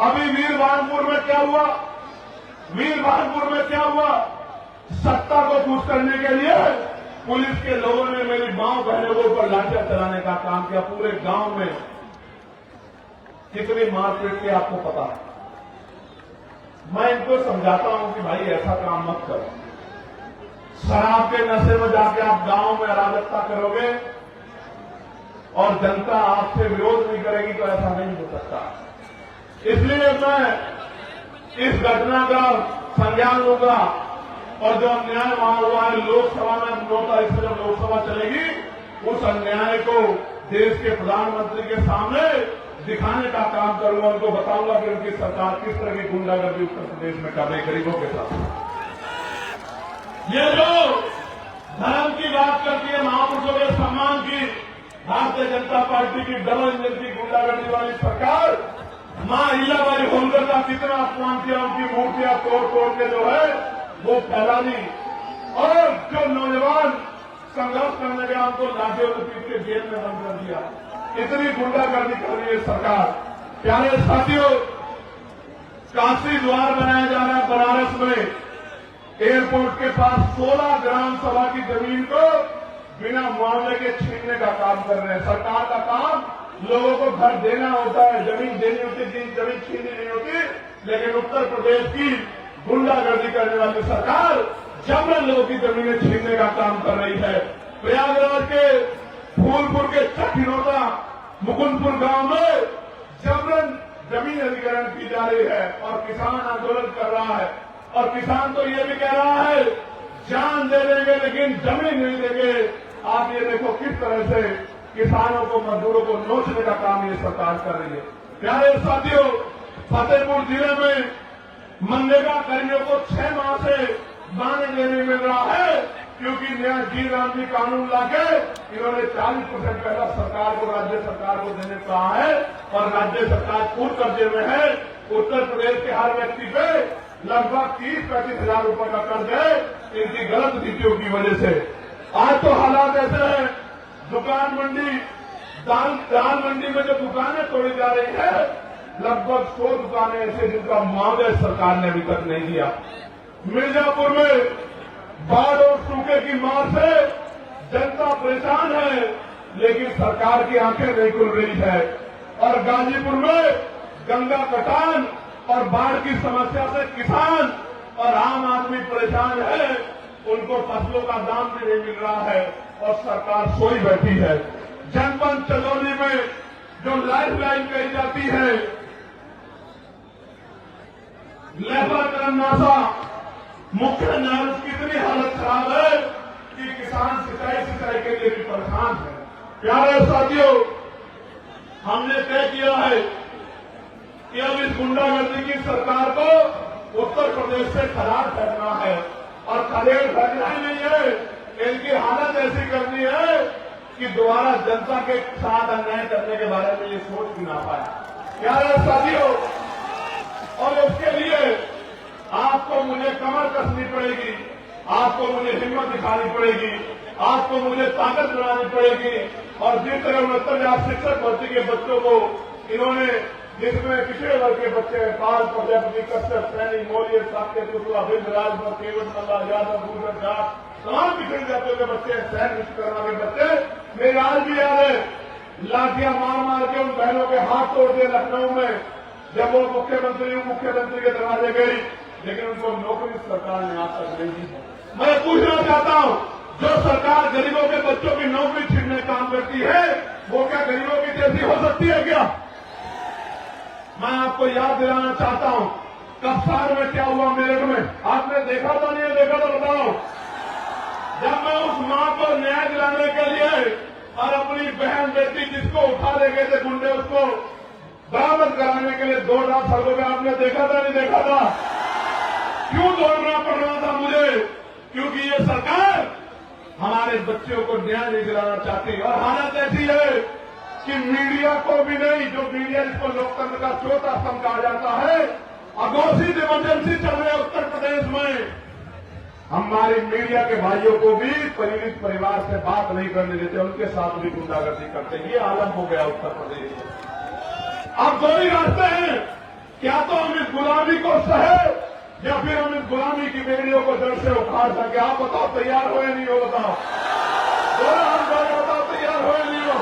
अभी वीरभानपुर में क्या हुआ? वीरभानपुर में क्या हुआ? सत्ता को खुश करने के लिए पुलिस के लोगों ने मेरी मां बहनों के ऊपर लाठियां चलाने का काम किया। पूरे गांव में कितनी मारपीट की आपको पता है। मैं इनको समझाता हूं कि भाई ऐसा काम मत करो। शराब के नशे में जाके आप गांव में अराजकता करोगे और जनता आपसे विरोध नहीं करेगी तो ऐसा नहीं हो सकता। इसलिए मैं इस घटना का संज्ञान लूंगा और जो अन्याय वहां हुआ है लोकसभा में 9 तारीख से जब लोकसभा चलेगी, उस अन्याय को देश के प्रधानमंत्री के सामने दिखाने का काम करूंगा। उनको बताऊंगा कि उनकी सरकार किस तरह की गुंडागर्दी उत्तर प्रदेश में कर रही गरीबों के साथ। ये जो धर्म की बात करती है, महापुरुषों के सम्मान की, भारतीय जनता पार्टी की डबल इंजन की गुंडागर्दी वाली सरकार मां अहिल्याबाई होलकर का कितना अपमान किया, उनकी मूर्तियां तोड़ तोड़ के जो है वो फैला दी और जो नौजवान संघर्ष करने गया उनको लाठियों से पीट के जेल में बंद कर दिया। इतनी गुंडागर्दी कर रही है सरकार। प्यारे साथियों, काशी द्वार बनाया जा रहा है बनारस में। एयरपोर्ट के पास 16 ग्राम सभा की जमीन को बिना मुआवजे के छीनने का काम कर रहे हैं। सरकार का काम लोगों को घर देना होता है, जमीन देनी होती है, जमीन छीननी नहीं होती। लेकिन उत्तर प्रदेश की गुंडागर्दी करने वाली सरकार जबरन लोगों की जमीनें छीनने का काम कर रही है। प्रयागराज के फूलपुर के चकिनोता मुकुंदपुर गांव में जबरन जमीन अधिग्रहण की जा रही है और किसान आंदोलन कर रहा है। और किसान तो ये भी कह रहा है जान दे देंगे लेकिन जमीन नहीं देंगे। आप ये देखो किस तरह से किसानों को, मजदूरों को नोचने का काम ये सरकार कर रही है। प्यारे साथियों, फतेहपुर जिले में मनरेगा कर्मियों को 6 माह से मानदेय नहीं मिल रहा है क्योंकि नया जी राम जी कानून लाके इन्होंने 40% पहला सरकार को, राज्य सरकार को देने को कहा है और राज्य सरकार पूर्ण कर्जे में है। उत्तर प्रदेश के हर व्यक्ति पे लगभग 30-35 हजार रुपए का कर्ज है इनकी गलत नीतियों की वजह से। आज तो हालात ऐसे हैं, दुकान मंडी, दाल मंडी में जो दुकानें तोड़ी जा रही है, लगभग 100 दुकानें ऐसे जिनका मुआवजा सरकार ने अभी तक नहीं दिया। मिर्जापुर में बाढ़ और सूखे की मार से जनता परेशान है लेकिन सरकार की आंखें नहीं खुल रही है। और गाजीपुर में गंगा कटान और बाढ़ की समस्या से किसान और आम आदमी परेशान है, उनको फसलों का दाम भी नहीं मिल रहा है और सरकार सोई बैठी है। जनपद चंदौली में जो लाइफ लाइन कही जाती है, लेबर कर्मनाशा मुख्य न्यायालय की इतनी हालत खराब है कि किसान सिंचाई के लिए भी परेशान है। प्यारे साथियों, हमने तय किया है कि अब इस गुंडागर्दी की सरकार को उत्तर प्रदेश से खराब करना है और खदेड़ करना ही नहीं है, इनकी हालत ऐसी करनी है कि दोबारा जनता के साथ अन्याय करने के बारे में ये सोच भी ना पाए। प्यारे साथियों, और उसके लिए आपको मुझे कमर कसनी पड़ेगी, आपको मुझे हिम्मत दिखानी पड़ेगी, आपको मुझे ताकत बनानी पड़ेगी। और जिस तरह 69,000 शिक्षक भर्ती के बच्चों को इन्होंने, जिसमें पिछड़े वर्ग के बच्चे हैं, पाल प्रजापति, कश्यप, सैनी, मौर्य, साकेत, कुशवाहा, बिंद, राजभर, केवट, मल्ला, यादव, गुर्जर, जाट, तमाम पिछड़े जातियों के बच्चे, सैन विश्वकर्मा के बच्चे, मेरी आज भी याद है, लाठियां मार मार के उन बहनों के हाथ तोड़ दिए लखनऊ में, जब वो मुख्यमंत्री के दरवाजे गई, लेकिन उनको नौकरी सरकार ने आज तक नहीं दी। मैं पूछना चाहता हूं, जो सरकार गरीबों के बच्चों की नौकरी छीनने का काम करती है, वो क्या गरीबों की जैसी हो सकती है क्या? मैं आपको याद दिलाना चाहता हूं, कप्तान में क्या हुआ मेरठ में, आपने देखा था नहीं देखा था बताओ? जब मैं उस मां को न्याय दिलाने के लिए और अपनी बहन बेटी जिसको उठा ले गए थे गुंडे, उसको बरामद कराने के लिए दौड़ रहा सड़कों में, आपने देखा था नहीं देखा था? क्यों दौड़ना पड़ रहा था मुझे? क्योंकि ये सरकार हमारे बच्चों को न्याय नहीं दिलाना चाहती। और हालत ऐसी है कि मीडिया को भी नहीं, जो मीडिया जिसको लोकतंत्र का चौथा स्तंभ कहा जाता है, अघोषित इमरजेंसी चल रही है उत्तर प्रदेश में, हमारी मीडिया के भाइयों को भी पीड़ित परिवार से बात नहीं करने देते, उनके साथ भी गुंडागर्दी करते हैं। ये आलम हो गया उत्तर प्रदेश में। अब दो ही रास्ते हैं, क्या तो हम इस गुलामी को सहे या फिर हम इस गुलामी की बेड़ियों को जड़ से उखाड़ सके। आप बताओ तैयार हो या नहीं हो? बताओ, बोलो हम बोले, बताओ तैयार हो या नहीं हो?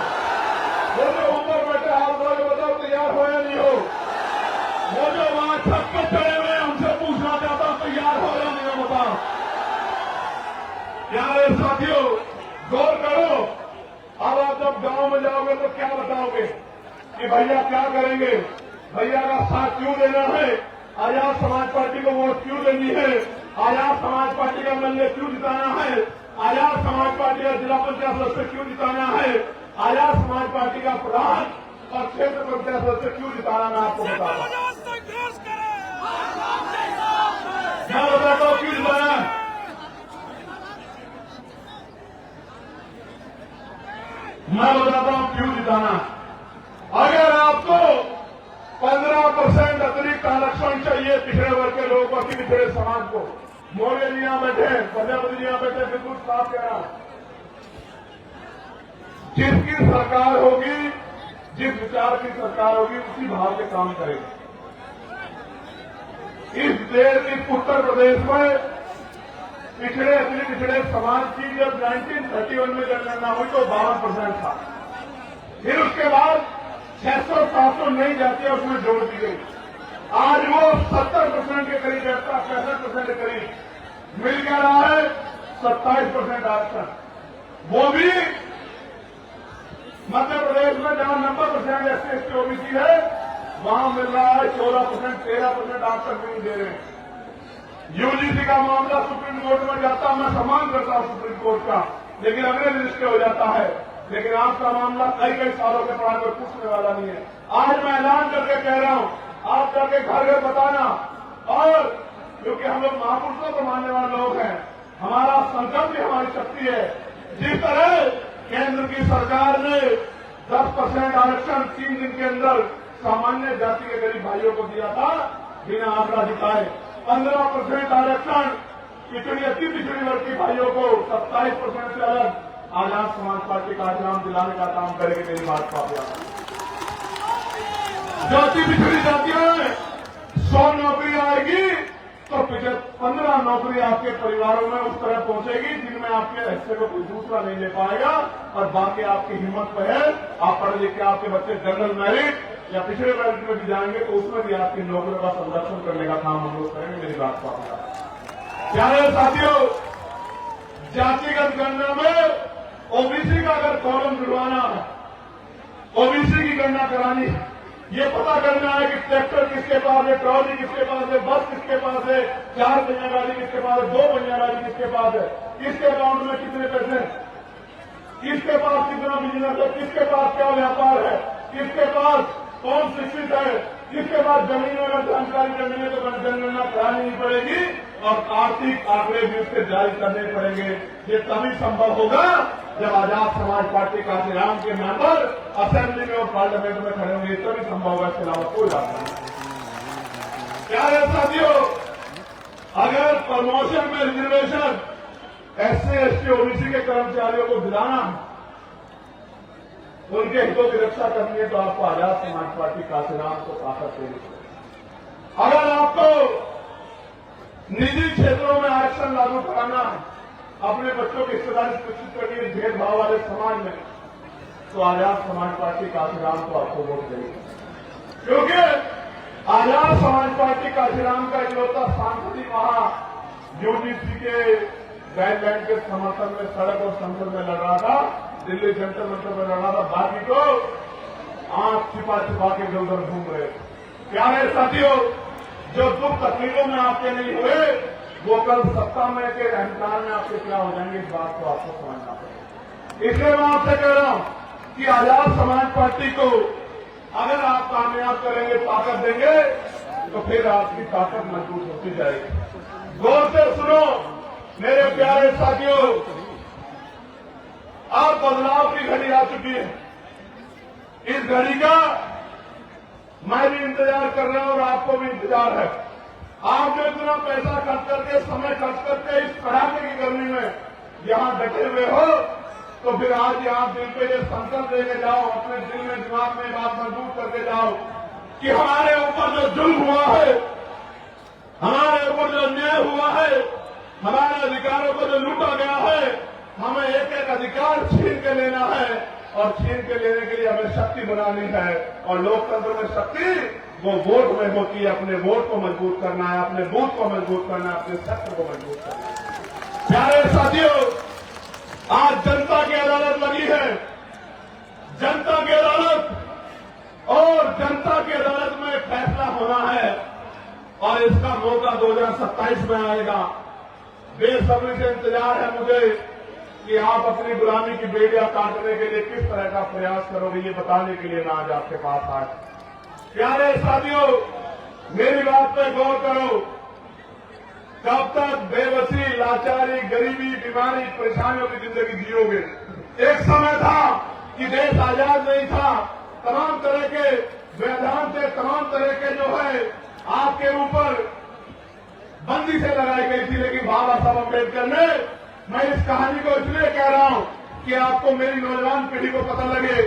वो जो ऊपर बैठे हाथ बोले, बताओ तैयार हो या नहीं हो? वो जो वहां छत पर चढ़े हुए हमसे पूछना चाहता हूं तैयार हो या नहीं हो? बताओ प्यारे साथियों, गौर करो। अब आप जब गांव में जाओगे तो क्या बताओगे कि भैया क्या करेंगे, भैया का साथ क्यों देना है, आजाद समाज पार्टी को वोट क्यों देनी है, आजाद समाज पार्टी का एमएलए क्यों जिताना है, आजाद समाज पार्टी का जिला पंचायत सदस्य क्यों जिताना है, आजाद समाज पार्टी का प्रधान और क्षेत्र पंचायत सदस्य क्यों जिताना, मैं आपको बताता हूं। मैं बताता हूं क्यों जिताना है। मैं बताता हूं क्यों जिताना। अगर आपको 15% अतिरिक्त आरक्षण चाहिए पिछड़े वर्ग के लोगों को, पिछड़े समाज को, मौर्य जी यहां बैठे, प्रजापति जी यहां बैठे, बिल्कुल साफ कह रहा, जिसकी सरकार होगी, जिस विचार की सरकार होगी, उसी भाव से काम करेगी। इस देश, इस उत्तर प्रदेश में पिछड़े अति पिछड़े समाज की जब 1931 में जनगणना हुई तो 52% था। फिर उसके बाद 600-700 नई जातियां उसमें जोड़ दी गई। आज वो 70% के करीब, 65% के करीब मिल क्या रहा है, 27% आरक्षण। वो भी मध्य प्रदेश में जहां 90% SC/ST OBC है, वहां मिल रहा है 14%, 13% आरक्षण भी नहीं दे रहे हैं। यूजीसी का मामला सुप्रीम कोर्ट में जाता, मैं सम्मान करता हूं सुप्रीम कोर्ट का, लेकिन अगले दिन स्टे हो जाता है। लेकिन आपका मामला कई सालों के बाद में पूछने वाला नहीं है। आज मैं ऐलान करके कह रहा हूं, आप जाके घर घर बताना। और क्योंकि हम लोग महापुरुषों को मानने वाले लोग हैं, हमारा संकल्प भी हमारी शक्ति है। जिस तरह केंद्र की सरकार ने 10% आरक्षण 3 दिन के अंदर सामान्य जाति के गरीब भाइयों को दिया था बिना आंकड़ा दिखाए, 15% आरक्षण पिछड़ी अति पिछड़ी वर्ग के भाइयों को 27% से अलग आजाद समाज पार्टी का नाम दिलाने का काम करेगी। मेरी बात को आप जो अति पिछड़ी जातियां हैं, 100 नौकरी आएगी तो 15 नौकरी आपके परिवारों में उस तरह पहुंचेगी जिनमें आपके हिस्से को कोई दूसरा नहीं ले पाएगा। और बाकी आपकी हिम्मत पे है, आप पढ़े लिखे आपके बच्चे जनरल मेरिट या पिछड़े वर्ग में भी जाएंगे तो उसमें भी आपकी नौकरियों का संरक्षण करने का काम हम लोग करेंगे। मेरी बात को आप प्यारे साथियों, जातिगत गणना में ओबीसी का अगर कॉलम जुड़वाना है, ओबीसी की गणना करानी है, ये पता करना है कि ट्रैक्टर किसके पास है, ट्रॉली किसके पास है, बस किसके पास है, 4 पहिया गाड़ी किसके पास है, 2 पहिया गाड़ी किसके पास है, किसके अकाउंट में कितने पैसे, किसके पास कितना बिजनेस है, किसके पास क्या व्यापार है, किसके पास कौन शिक्षित है, किसके पास जमीन अगर जानकारी करनी है तो जनगणना करानी नहीं पड़ेगी और आर्थिक आंकड़े भी उसके जारी करने पड़ेंगे। ये तभी संभव होगा जब आजाद समाज पार्टी काशीराम के मेंबर असेंबली में और पार्लियामेंट में खड़े होंगे, तभी संभव होगा। इसके अलावा कोई रास्ता नहीं। प्यारे साथियों, अगर प्रमोशन में रिजर्वेशन SC, ST, OBC के कर्मचारियों को दिलाना, उनके हितों की रक्षा करनी है, तो आपको आजाद समाज पार्टी काशीराम को ताकत देनी चाहिए। अगर आपको निजी क्षेत्रों में आरक्षण लागू कराना है, अपने बच्चों की हिस्सेदारी सुनिश्चित करनी है भेदभाव वाले समाज में, तो आजाद समाज पार्टी काशीराम को आपको वोट देनी है। क्योंकि आजाद समाज पार्टी काशीराम का इकलौता सांसद ही वहां UGC के गाइडलाइन के समर्थन में सड़क और संसद में लड़ रहा था, दिल्ली जंतर मंतर में लड़ रहा था। बाकी तो आंख छिपा छिपा के इधर उधर घूम रहे। प्यारे साथियों, जो दुख तकलीफों में आपके नहीं हुए, वो कल सत्ता में के अहंकार में आपके क्या हो जाएंगे, इस बात को आपको समझना पड़ेगा। इसलिए मैं आपसे कह रहा हूं कि आजाद समाज पार्टी को अगर आप कामयाब करेंगे, ताकत देंगे, तो फिर आपकी ताकत मजबूत होती जाएगी। गौर से सुनो मेरे प्यारे साथियों, अब बदलाव की घड़ी आ चुकी है। इस घड़ी का मैं भी इंतजार कर रहा हूं और आपको भी इंतजार है। आप जो इतना पैसा खर्च करके, समय खर्च करके इस कड़ाके की गर्मी में यहां डटे हुए हो, तो फिर आज यहां दिल पे ये संकल्प लेके जाओ, अपने दिल में दिमाग में बात मजबूत करके जाओ कि हमारे ऊपर जो जुल्म हुआ है, हमारे ऊपर जो अन्याय हुआ है, हमारे अधिकारों को जो लूटा गया है, हमें एक एक अधिकार छीन के लेना है और छीन के लेने के लिए हमें शक्ति बनानी है। और लोकतंत्र में शक्ति वो वोट में होती है। अपने वोट को मजबूत करना है, अपने बूथ को मजबूत करना है, अपने क्षेत्र को मजबूत करना है। प्यारे साथियों, आज जनता की अदालत लगी है, जनता की अदालत, और जनता की अदालत में फैसला होना है और इसका मौका 2027 में आएगा। बेसब्री से इंतजार है मुझे कि आप अपनी गुलामी की बेड़ियां काटने के लिए किस तरह का प्रयास करोगे, ये बताने के लिए मैं आज आपके पास आया। प्यारे साथियों, मेरी बात पे गौर करो। कब तक बेबसी, लाचारी, गरीबी, बीमारी, परेशानियों की जिंदगी जियोगे? एक समय था कि देश आजाद नहीं था, तमाम तरह के व्यवधान थे, तमाम तरह के जो है आपके ऊपर बंदी से लगाई गई थी। लेकिन बाबा साहब अम्बेडकर ने, मैं इस कहानी को इसलिए कह रहा हूं कि आपको, मेरी नौजवान पीढ़ी को पता लगे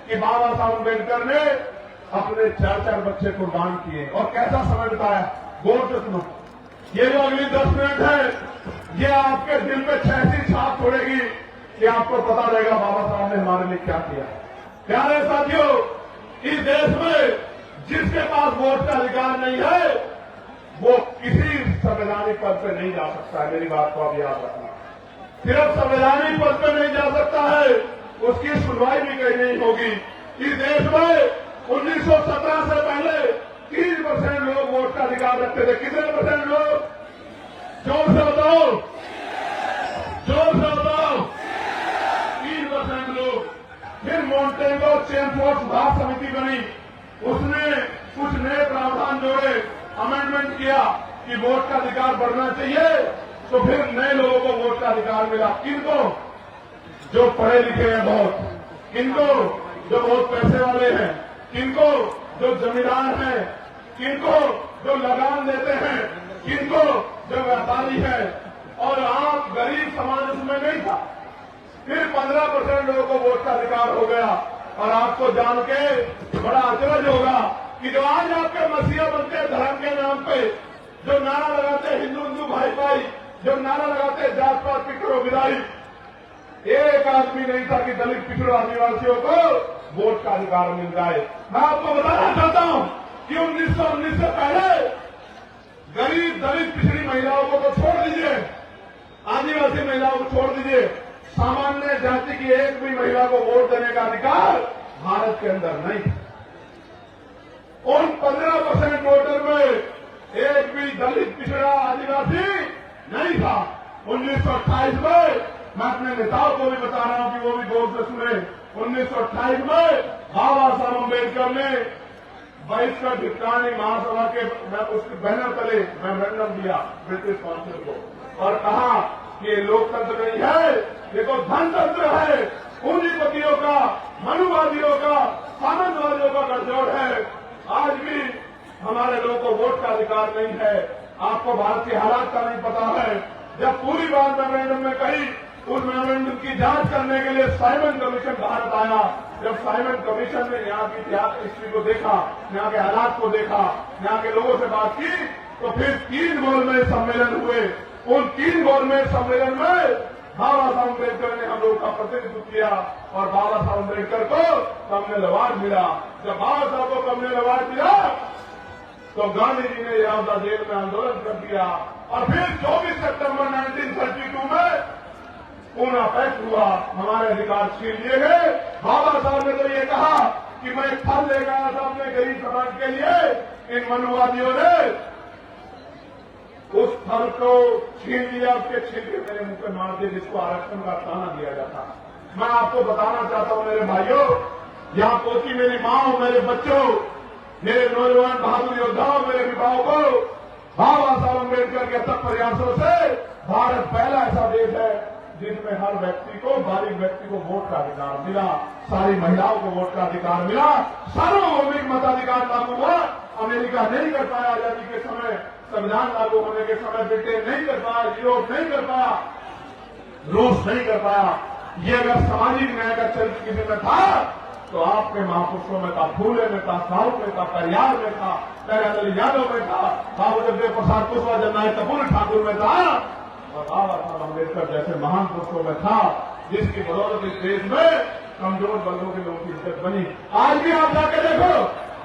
कि बाबा साहब अम्बेडकर ने अपने 4-4 बच्चे कुर्बान किए और कैसा समय बिताया। गौर से सुनो, ये जो अगली 10 मिनट है, ये आपके दिल पे ऐसी छाप छोड़ेगी कि आपको पता रहेगा बाबा साहब ने हमारे लिए क्या किया। प्यारे साथियों, इस देश में जिसके पास वोट का अधिकार नहीं है, वो किसी संवैधानिक पद पे नहीं जा सकता है। मेरी बात को आप याद रखना। सिर्फ संवैधानिक पद पे नहीं जा सकता है, उसकी सुनवाई भी कहीं नहीं होगी। इस देश में 1917 से पहले 30% लोग वोट का अधिकार रखते थे। कितने % लोग? जोर से बताओ, जोर से बताओ। 3% लोग। फिर मॉन्टेगो चेमफोर्ड सुधार समिति बनी, उसने कुछ नए प्रावधान जोड़े, अमेंडमेंट किया कि वोट का अधिकार बढ़ना चाहिए, तो फिर नए लोगों को वोट का अधिकार मिला। किनको? जो पढ़े लिखे हैं बहुत, किनको? जो बहुत पैसे वाले हैं, किनको? जो जमींदार हैं, किनको? जो लगान देते हैं, किनको? जो व्यापारी है, और आप गरीब समाज उसमें नहीं था। फिर 15% लोगों को वोट का अधिकार हो गया। और आपको जान के बड़ा अचरज होगा कि जो आज आपके मसीहा बनते हैं धर्म के नाम पे, जो नारा लगाते हैं हिंदू हिंदू भाई भाई, जो नारा लगाते हैं जात पात पिछड़ो विदाई, एक आदमी नहीं था कि दलित पिछड़ो आदिवासियों को वोट का अधिकार मिल जाए। मैं आपको बताना चाहता हूं कि 1919 से पहले गरीब दलित पिछड़ी महिलाओं को तो छोड़ दीजिए, आदिवासी महिलाओं को छोड़ दीजिए, सामान्य जाति की एक भी महिला को वोट देने का अधिकार भारत के अंदर नहीं था। उन 15% वोटर में एक भी दलित पिछड़ा आदिवासी नहीं था। 1928 में, मैं अपने नेताओं को भी बता रहा हूं कि वो भी गौर से सुने, 1928 में बाबा साहब अम्बेडकर ने बहिष्कृत भिक्षाणी महासभा के उसके बैनर तले मेमोरेंडम दिया ब्रिटिश काउंसिल को और कहा कि ये लोकतंत्र नहीं है, ये तो धनतंत्र है, पूंजीपतियों का, मनुवादियों का, सामंतवादियों का गठजोड़ है। आज भी हमारे लोगों को वोट का अधिकार नहीं है। आपको भारत के हालात का नहीं पता है। जब पूरी बात मेमोरेंडम में कही, उस मेमोरेंडम की जांच करने के लिए साइमन कमीशन भारत आया। जब साइमन कमीशन ने यहाँ की इतिहास हिस्ट्री को देखा, यहाँ के हालात को देखा, यहाँ के लोगों से बात की, तो फिर 3 गवर्नमेंट सम्मेलन हुए। उन 3 गवर्नमेंट सम्मेलन में बाबा साहब अम्बेडकर ने हम लोग का प्रतिनिधित्व किया और बाबा साहब अम्बेडकर को कम्युनल अवार्ड मिला। जब बाबा साहब को कम्युनल अवार्ड मिला तो गांधी जी ने यहां जेल में आंदोलन कर दिया और फिर 24 सितंबर 1932 में पूना पैक्ट हुआ, हमारे अधिकार छीन लिए गए। बाबा साहब ने तो ये कहा कि मैं फल लेकर आया था अपने गरीब समाज के लिए। इन मनुवादियों ने उस फल को छीन लिया, उसके छिलके मेरे मुंह पे मार दिए, जिसको आरक्षण का ताना दिया जाता। मैं आपको बताना चाहता हूं मेरे भाइयों, यहां पोती मेरी मां, मेरे बच्चों, मेरे नौजवान बहादुर योद्धाओं, मेरे विवाहों को बाबा साहब अम्बेडकर के अथक प्रयासों से भारत पहला ऐसा देश है जिसमें हर व्यक्ति को, बारीक व्यक्ति को वोट का अधिकार मिला, सारी महिलाओं को वोट का अधिकार मिला, सार्वभौमिक मताधिकार लागू हुआ। अमेरिका नहीं कर पाया आजादी के समय, संविधान लागू होने के समय ब्रिटेन नहीं कर पाया, यूरोप नहीं कर पाया, रूस नहीं कर पाया। ये अगर सामाजिक न्याय का चरित्र किसी में था तो आपके महापुरुषों में था, फूले में था, साहू में था, परियार में था, दयानंद यादव में था, बाबू जगदेव प्रसाद कुशवाहा, जननायक कपूर ठाकुर में था और बाबा साहब अम्बेडकर जैसे महान पुरुषों में था, जिसकी बदौलत इस देश में कमजोर वर्गों के लोगों की इज्जत बनी। आज भी आप जाकर देखो,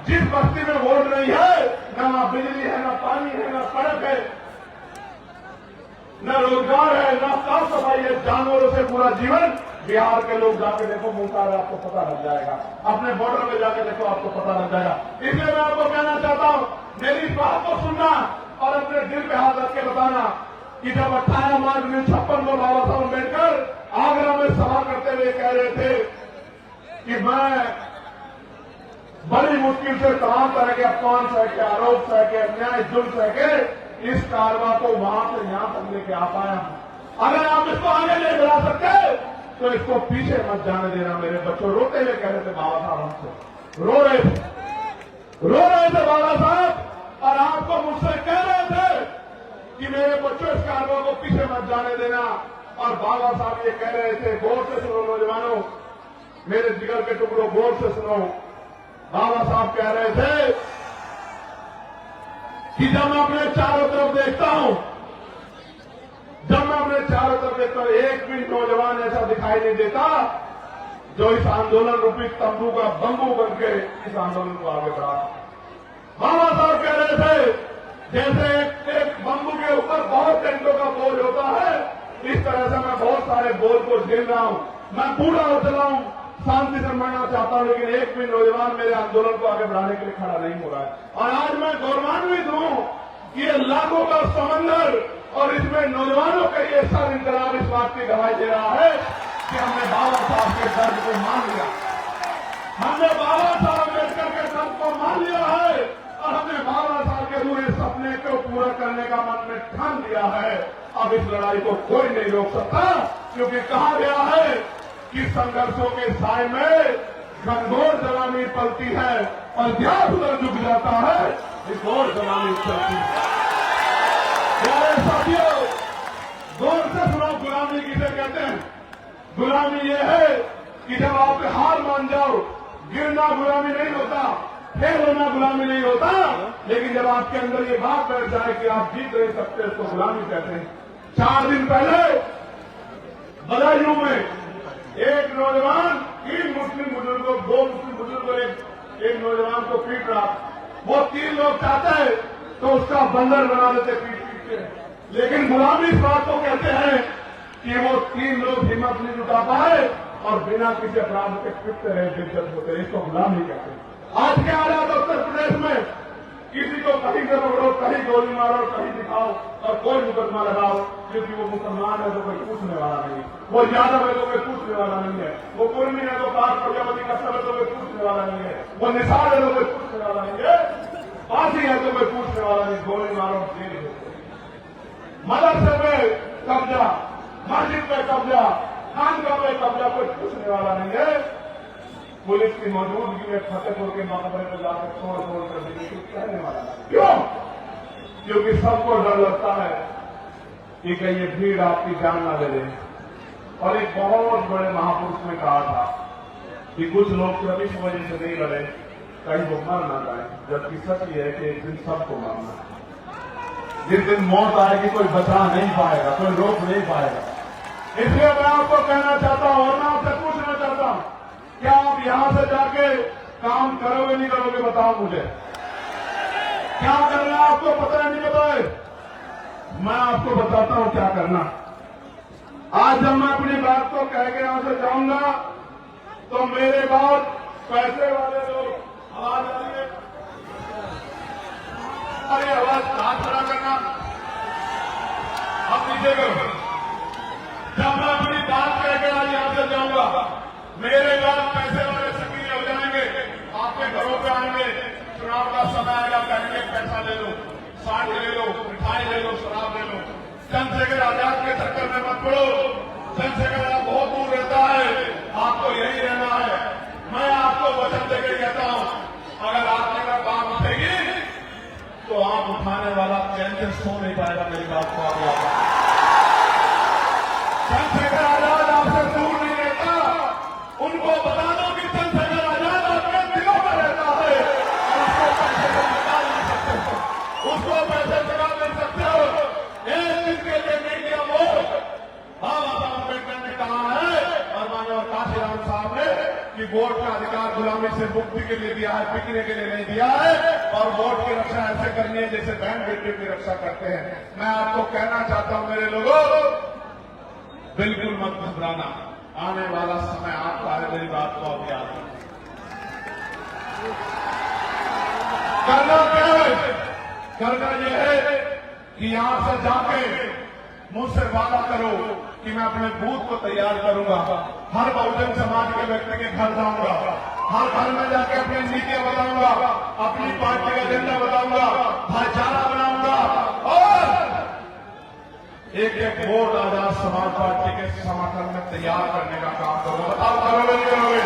जिस बस्ती में वोट नहीं है, न बिजली है, न पानी है, न सड़क है, न रोजगार है, न साफ सफाई है, जानवरों से पूरा जीवन। बिहार के लोग जाके देखो, मुंगतार आपको पता लग जाएगा, अपने बॉर्डर में जाके देखो, आपको पता लग जाएगा। इसलिए मैं आपको कहना चाहता हूं, मेरी इस बात को सुनना और अपने दिल पे हाथ रख के बताना कि जब 18 मार्च 1956 को बाबा साहब अम्बेडकर आगरा में सभा करते हुए कह रहे थे कि मैं बड़ी मुश्किल से तमाम तरह के अपमान सह के, आरोप सह के, अन्याय जुल्म सह के इस कारवा को वहां से यहां तक लेके आ पाया हूं। अगर आप इसको आगे ले बढ़ा सकते तो इसको पीछे मत जाने देना। मेरे बच्चों रोते हुए कह रहे थे बाबा साहब हमसे, रो रहे थे बाबा साहब, और आपको मुझसे कह रहे थे कि मेरे बच्चों इस कारवा को पीछे मत जाने देना। और बाबा साहब ये कह रहे थे, गौर से सुनो नौजवानों, मेरे जिगर के टुकड़ों, गौर से सुनो। बाबा साहब कह रहे थे कि जब मैं अपने चारों तरफ देखता हूं, एक भी नौजवान ऐसा दिखाई नहीं देता जो इस आंदोलन रूपी तंबू का बंबू बन के इस आंदोलन को आगे बढ़ा। बाबा साहब कह रहे थे जैसे एक बंबू के ऊपर बहुत टेंटों का बोझ होता है, इस तरह से मैं बहुत सारे बोझ को झेल रहा हूं। मैं बूढ़ा हो चला हूं, शांति से मरना चाहता हूं, लेकिन एक भी नौजवान मेरे आंदोलन को आगे बढ़ाने के लिए खड़ा नहीं हो रहा है। और आज मैं गौरवान्वित हूं कि ये लाखों का समंदर और इसमें नौजवानों का ये सब इंकलाब इस बात की गवाही दे रहा है कि हमने बाबा साहब के दर्द को मान लिया, हमने बाबा साहब अम्बेडकर के दर्द को मान लिया है और हमने बाबा साहब के पूरे सपने को पूरा करने का मन में ठान लिया है। अब इस लड़ाई को कोई नहीं रोक सकता, क्योंकि कहा गया है कि संघर्षों के साय में घनघोर जवानी पलती है और ध्यान उधर झुक जाता है, इस घोर जवानी चलती है। प्यारे साथियों, गौर से सुनो, गुलामी किसे कहते हैं? गुलामी ये है कि जब आप हार मान जाओ, गिरना गुलामी नहीं होता, फेल होना गुलामी नहीं होता, लेकिन जब आपके अंदर ये बात बैठ जाए कि आप जीत नहीं सकते, उसको गुलामी कहते हैं। 4 दिन पहले बदायूं में एक नौजवान 3 मुस्लिम बुजुर्गों, 2 मुस्लिम बुजुर्गों एक नौजवान को पीट रहा। वो 3 लोग चाहते हैं तो उसका बंदर बना देते पीट के, लेकिन गुलामी इस बात को कहते हैं कि वो 3 लोग हिम्मत नहीं जुटा पाए और बिना किसी अपराध के पिटते रहे, बेइज्जत होते रहे, इसको गुलामी कहते हैं। आज के हालात उत्तर प्रदेश में किसी को कहीं से पकड़ो, कहीं गोली मारो, कहीं दिखाओ और कोई मुकदमा लगाओ, क्योंकि वो मुसलमान है तो कोई पूछने वाला नहीं, वो यादव है तो कोई पूछने वाला नहीं है, वो कुर्मी है तो काट प्रजापति का सब है तो कोई पूछने वाला नहीं है, वो निसार है तो कोई पूछने वाला नहीं है, फांसी है तो कोई पूछने वाला नहीं, गोली मारो जेल हो। मदरसे पे कब्जा, मस्जिद पे कब्जा, खानका पे कब्जा, कोई पूछने वाला नहीं है। पुलिस की मौजूदगी में फतेहपुर के मकबरे में जाकर तोड़ कर देंगे, कुछ कहने वाला। क्यों? क्योंकि सबको डर लगता है कि कहीं ये भीड़ आपकी जान ना ले ले। और एक बहुत बड़े महापुरुष ने कहा था कि कुछ लोग कभी इस वजह से नहीं लड़े कहीं वो मर ना जाए, जबकि सच ये है कि एक दिन सबको मरना है। जिस दिन मौत आएगी कोई बचा नहीं पाएगा, कोई रोक नहीं पाएगा। इसलिए मैं आपको कहना चाहता हूं और मैं आपसे पूछना चाहता हूं, क्या आप यहां से जाके काम करोगे नहीं करोगे? बताओ मुझे, क्या करना है आपको पता है नहीं पता है? मैं आपको बताता हूं क्या करना। आज जब मैं अपनी बात को कह के यहां से जाऊंगा तो मेरे बाद पैसे वाले लोग आवाज आ रही है, अरे आवाज हाथ खड़ा करना, अब नीचे करो। जब मैं अपनी बात कह के आज यहां से जाऊंगा मेरे बाद पैसे वाले सक्रिय हो जाएंगे, आपके घरों पे आएंगे, चुनाव का समय आएगा, कहेंगे पैसा ले लो, साठ ले लो, मिठाई ले लो, शराब ले लो। चंद्रशेखर आजाद के चक्कर में मत पड़ो, चंद्रशेखर आजाद बहुत दूर रहता है, आपको यही रहना है। मैं आपको वचन देकर कहता हूं, अगर आपने का काम उठेगी तो आप उठाने वाला चैन से सो नहीं पाएगा। मेरी बात को आप याद रखें। चंद्रशेखर आजाद आपसे दूर नहीं रहता, उनको बता दो कि चंद्रशेखर आजाद आपके दिलों में रहता है और उसको पैसे से निकाल नहीं सकते हो, उसको पैसे निकाल नहीं सकते हो। एक दिन के लिए नहीं दिया वोट, बाबा साहब अम्बेडकर ने कहा है और मानव काशीराम साहब ने कि वोट का अधिकार गुलामी से मुक्ति के लिए दिया है, बिकने के लिए नहीं दिया है। और वोट की रक्षा ऐसे करनी है जैसे बहन बेटियों की रक्षा करते हैं। मैं आपको कहना चाहता हूं मेरे लोगों, बिल्कुल मत घबराना, आने वाला समय आपका है। मेरी बात को आप याद रखें। करना क्या है? करना यह है कि यहां से जाके मुझसे वादा करो कि मैं अपने बूथ को तैयार करूंगा, हर बहुजन समाज के व्यक्ति के घर जाऊंगा, हर घर में जाके अपनी नीतियां बताऊंगा, अपनी पार्टी का एजेंडा बताऊंगा, भाईचारा बनाऊंगा और एक एक वोट आजाद समाज पार्टी के समर्थन में तैयार करने का काम करूंगा। बताओ करोगे नहीं करोगे?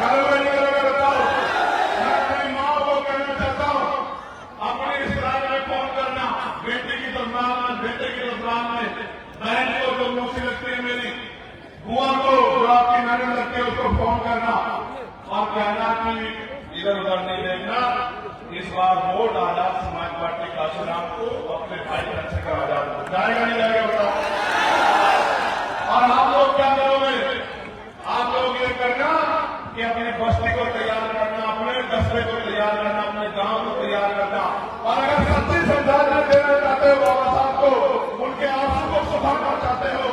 करोगे नहीं करोगे? बताओ। मैं अपनी मां को कहना चाहता हूं, अपने इस राज्य में फोन करना, बेटी की तस्वीर में, बेटे की तस्वीर में, बहन को जो मौसी लगती है मेरी, बुआ को जो आपकी नजर लगती है उसको फोन करना और कहना कि इधर उधर नहीं देखना, इस बार वोट आजाद समाज पार्टी काशीराम को अपने भाई चंद्रशेखर आजाद को जाएगा नहीं जाएगा? बताओ। और आप लोग क्या करोगे? आप लोग ये करना कि अपनी बस्ती को तैयार करना, अपने कस्बे को तैयार करना, अपने गांव को तैयार करना। और अगर सच्ची श्रद्धांजलि देना चाहते हो बाबा साहब को, उनके आंसू को सुधारना चाहते हो,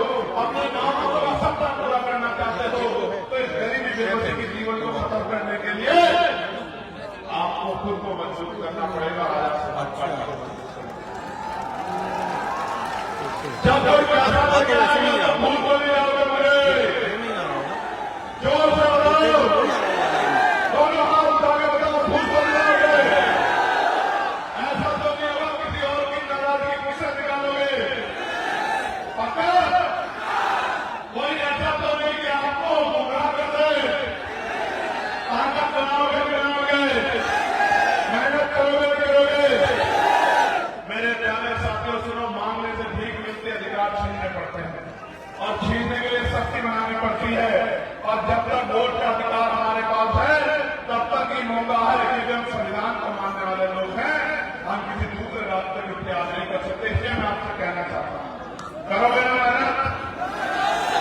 अपने गांव का सपना पूरा करना चाहते हो, तो इस गरीबी बेबसी के जीवन को खत्म करने के लिए आपको खुद को मजबूत करना पड़ेगा। आजाद समाज पार्टी को जब कोई पैसा लेके आएगा तो भूल को नहीं आओगे मुझे, जोर से बताओ, दोनों हाथ उठा के बताओ, भूल को नहीं आओगे। ऐसा तो नहीं होगा किसी और की नाराजगी मुझसे निकालोगे? पक्का? कोई ऐसा तो नहीं कि आपको गुमराह कर दे? ताकत बनाओगे नहीं बनाओगे? मेहनत करोगे नहीं करोगे? मेरे प्यारे साथियों सुनो, मांगने से भीख मिलती है, अधिकार छीनने पड़ते हैं और छीनने के लिए शक्ति बनानी पड़ती है। और जब तक वोट का अधिकार हमारे पास है तब तक ही मौका है कि हम संविधान को मानने वाले लोग हैं, हम किसी दूसरे रास्ते को इख्तियार नहीं कर सकते। इसलिए मैं आपसे कहना चाहता हूं, करोगे ना मेहनत?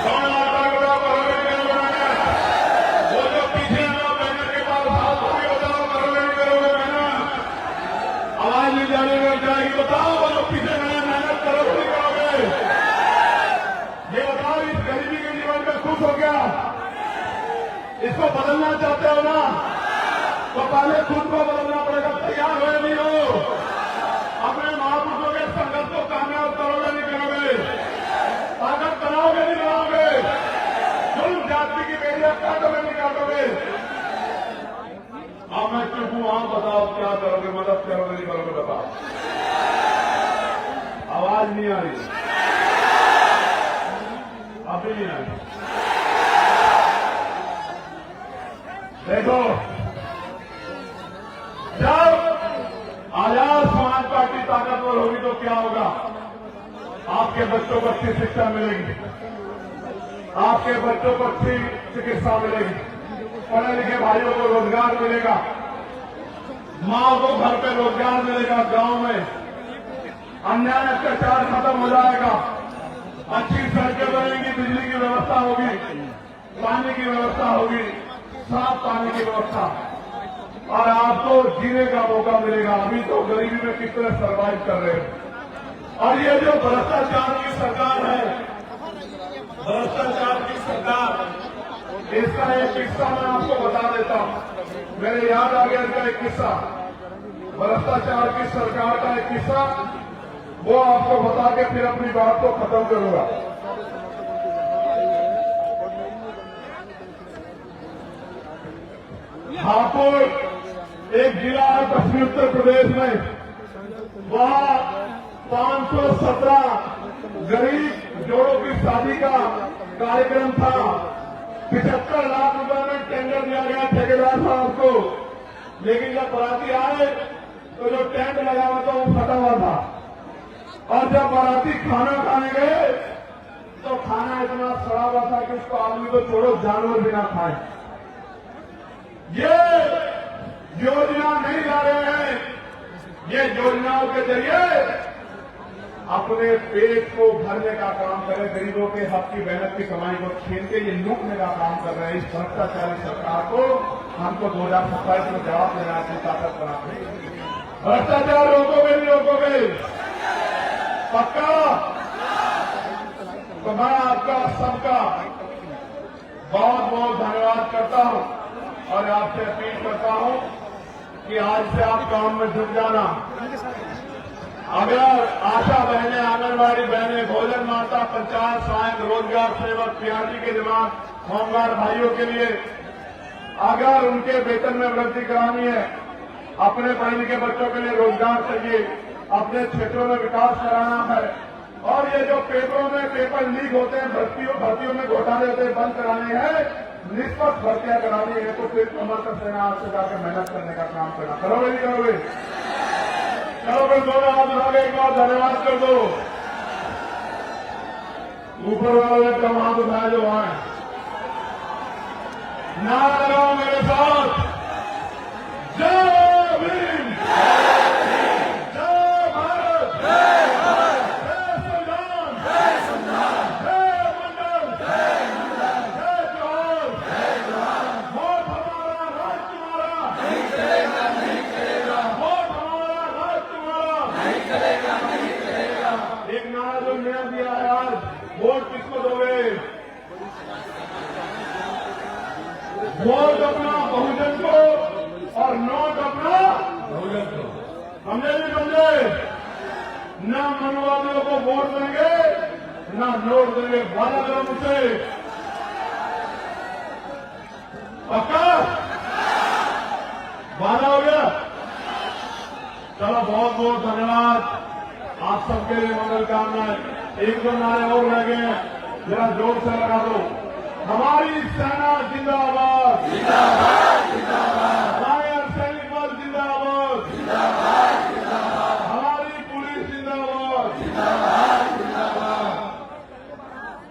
कौन आता है बताओ, करोगे नहीं करोगे मेहनत? वो जो पीछे है ना मेहनत के बाद हाथ धोके बताओ, करोगे नहीं करोगे मेहनत? आवाज नहीं जाने में जाएगी, बताओ वो जो पीछे मेहनत करोगे नहीं करोगे? ये बताओ, इस गरीबी के जीवन में खुश हो गया? इसको बदलना चाहते हो ना? तो पहले खुद को बदलना पड़ेगा। तैयार हो या नहीं हो? अपने महापुरुषों के संघर्ष को कामयाब करोगे नहीं करोगे? ताकत बनाओगे नहीं बनाओगे? जुल्म जाति की बेड़ियां काटोगे नहीं काटोगे? अब मैं चुप हूं, आप बताओ क्या करोगे? मदद करोगे नहीं करोगे? बताओ। आवाज नहीं आ रही, अभी नहीं आ रही। देखो, जब आजाद समाज पार्टी आपके बच्चों को अच्छी शिक्षा मिलेगी, आपके बच्चों को अच्छी चिकित्सा मिलेगी, पढ़े लिखे भाइयों को रोजगार मिलेगा, माँ को घर पे रोजगार मिलेगा, गांव में अन्याय अत्याचार खत्म हो जाएगा, अच्छी सड़कें बनेंगी, बिजली की व्यवस्था होगी, पानी की व्यवस्था होगी, साफ पानी की व्यवस्था, और आपको जीने का मौका मिलेगा। अभी तो गरीबी में कितने सर्वाइव कर रहे हैं। और ये जो भ्रष्टाचार की सरकार है, भ्रष्टाचार की सरकार, इसका एक किस्सा मैं आपको बता देता हूं। मेरे याद आ गया इसका एक किस्सा, भ्रष्टाचार की सरकार का एक किस्सा, वो आपको बता के फिर अपनी बात को खत्म करूंगा। हापुड़ एक जिला है पश्चिमी उत्तर प्रदेश में, वहां 517 गरीब जोड़ों की शादी का कार्यक्रम था। 75 लाख रुपए में टेंडर दिया गया ठेकेदार साहब को, लेकिन जब बाराती आए तो जो टेंट लगा हुआ था वो फटा हुआ था, और जब बाराती खाना खाने गए तो खाना इतना सड़ा हुआ था कि उसको आदमी को छोड़ो जानवर भी ना खाए। ये योजना नहीं ला रहे हैं, ये योजनाओं के जरिए अपने पेट को भरने का काम करें, गरीबों के हक की मेहनत की कमाई को छीन के ये लूटने का काम कर रहे हैं। इस भ्रष्टाचारी सरकार को हमको 2027 में जवाब देना है, ताकत बनाने। भ्रष्टाचार रोकोगे नहीं रोकोगे? पक्का? तो मैं आपका सबका बहुत बहुत धन्यवाद करता हूं और आपसे अपील करता हूं कि आज से आप काम में जुट जाना। अगर आशा बहनें, आंगनबाड़ी बहनें, भोजन माता, पंचायत सहायक, रोजगार सेवक, पीआरटी के जवान, होमगार्ड भाइयों के लिए अगर उनके वेतन में वृद्धि करानी है, अपने पढ़े लिखे बच्चों के लिए रोजगार चाहिए, अपने क्षेत्रों में विकास कराना है, और ये जो पेपरों में पेपर लीक होते हैं, भर्तियों में घोटाले होते हैं, बंद कराने हैं, निष्पक्ष भर्तियां करानी है, तो फिर कमर का सेना आज से जाकर मेहनत करने का काम करना। करोगे नहीं करोगे? चलो फिर दोनों हाथ उठाकर एक बार धन्यवाद कर दो। ऊपर वाले ने कम हाथ उठाया जो आए, नारा लगाओ मेरे साथ, जय भीम, जय भारत, जय संविधान, जय मंडल, जय जवाहर, वोट हमारा, राज तुम्हारा, नहीं चलेगा, नहीं चलेगा, वोट हमारा, राज तुम्हारा, नहीं चलेगा, नहीं चलेगा। एक नारा जो नया दिया है आज, वोट किसको दोगे? वोट अपना बहुजन को और नोट अपना बहुजन को। समझे नहीं समझे? न मनवादियों को वोट देंगे, न नोट देंगे। वादा करो मुझसे, पक्का? वादा हो गया? चलो बहुत बहुत धन्यवाद आप सबके लिए, मंगल कामनाएं। एक दो नारे और रह गए हैं, जरा जोर से लगा दो। हमारी सेना जिंदाबाद, जिंदाबाद, जिंदाबाद। हमारे अर्धसैनिक बल जिंदाबाद, जिंदाबाद, जिंदाबाद। हमारी पुलिस जिंदाबाद, जिंदाबाद, जिंदाबाद।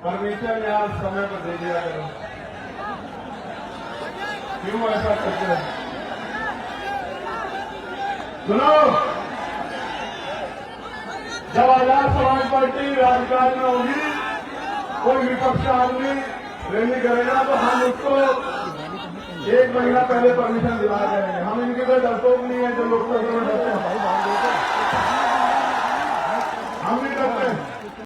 परमिशन आज समय पर दे दिया करो, क्यों ऐसा करते हैं? सुनो, जब आजाद समाज पार्टी राजकाज में होगी, कोई विपक्ष आदमी रैली करेगा तो हम उसको 1 महीना पहले परमिशन दिला देंगे। हम इनके कोई डरपोक नहीं है जो लोकतंत्र में डरते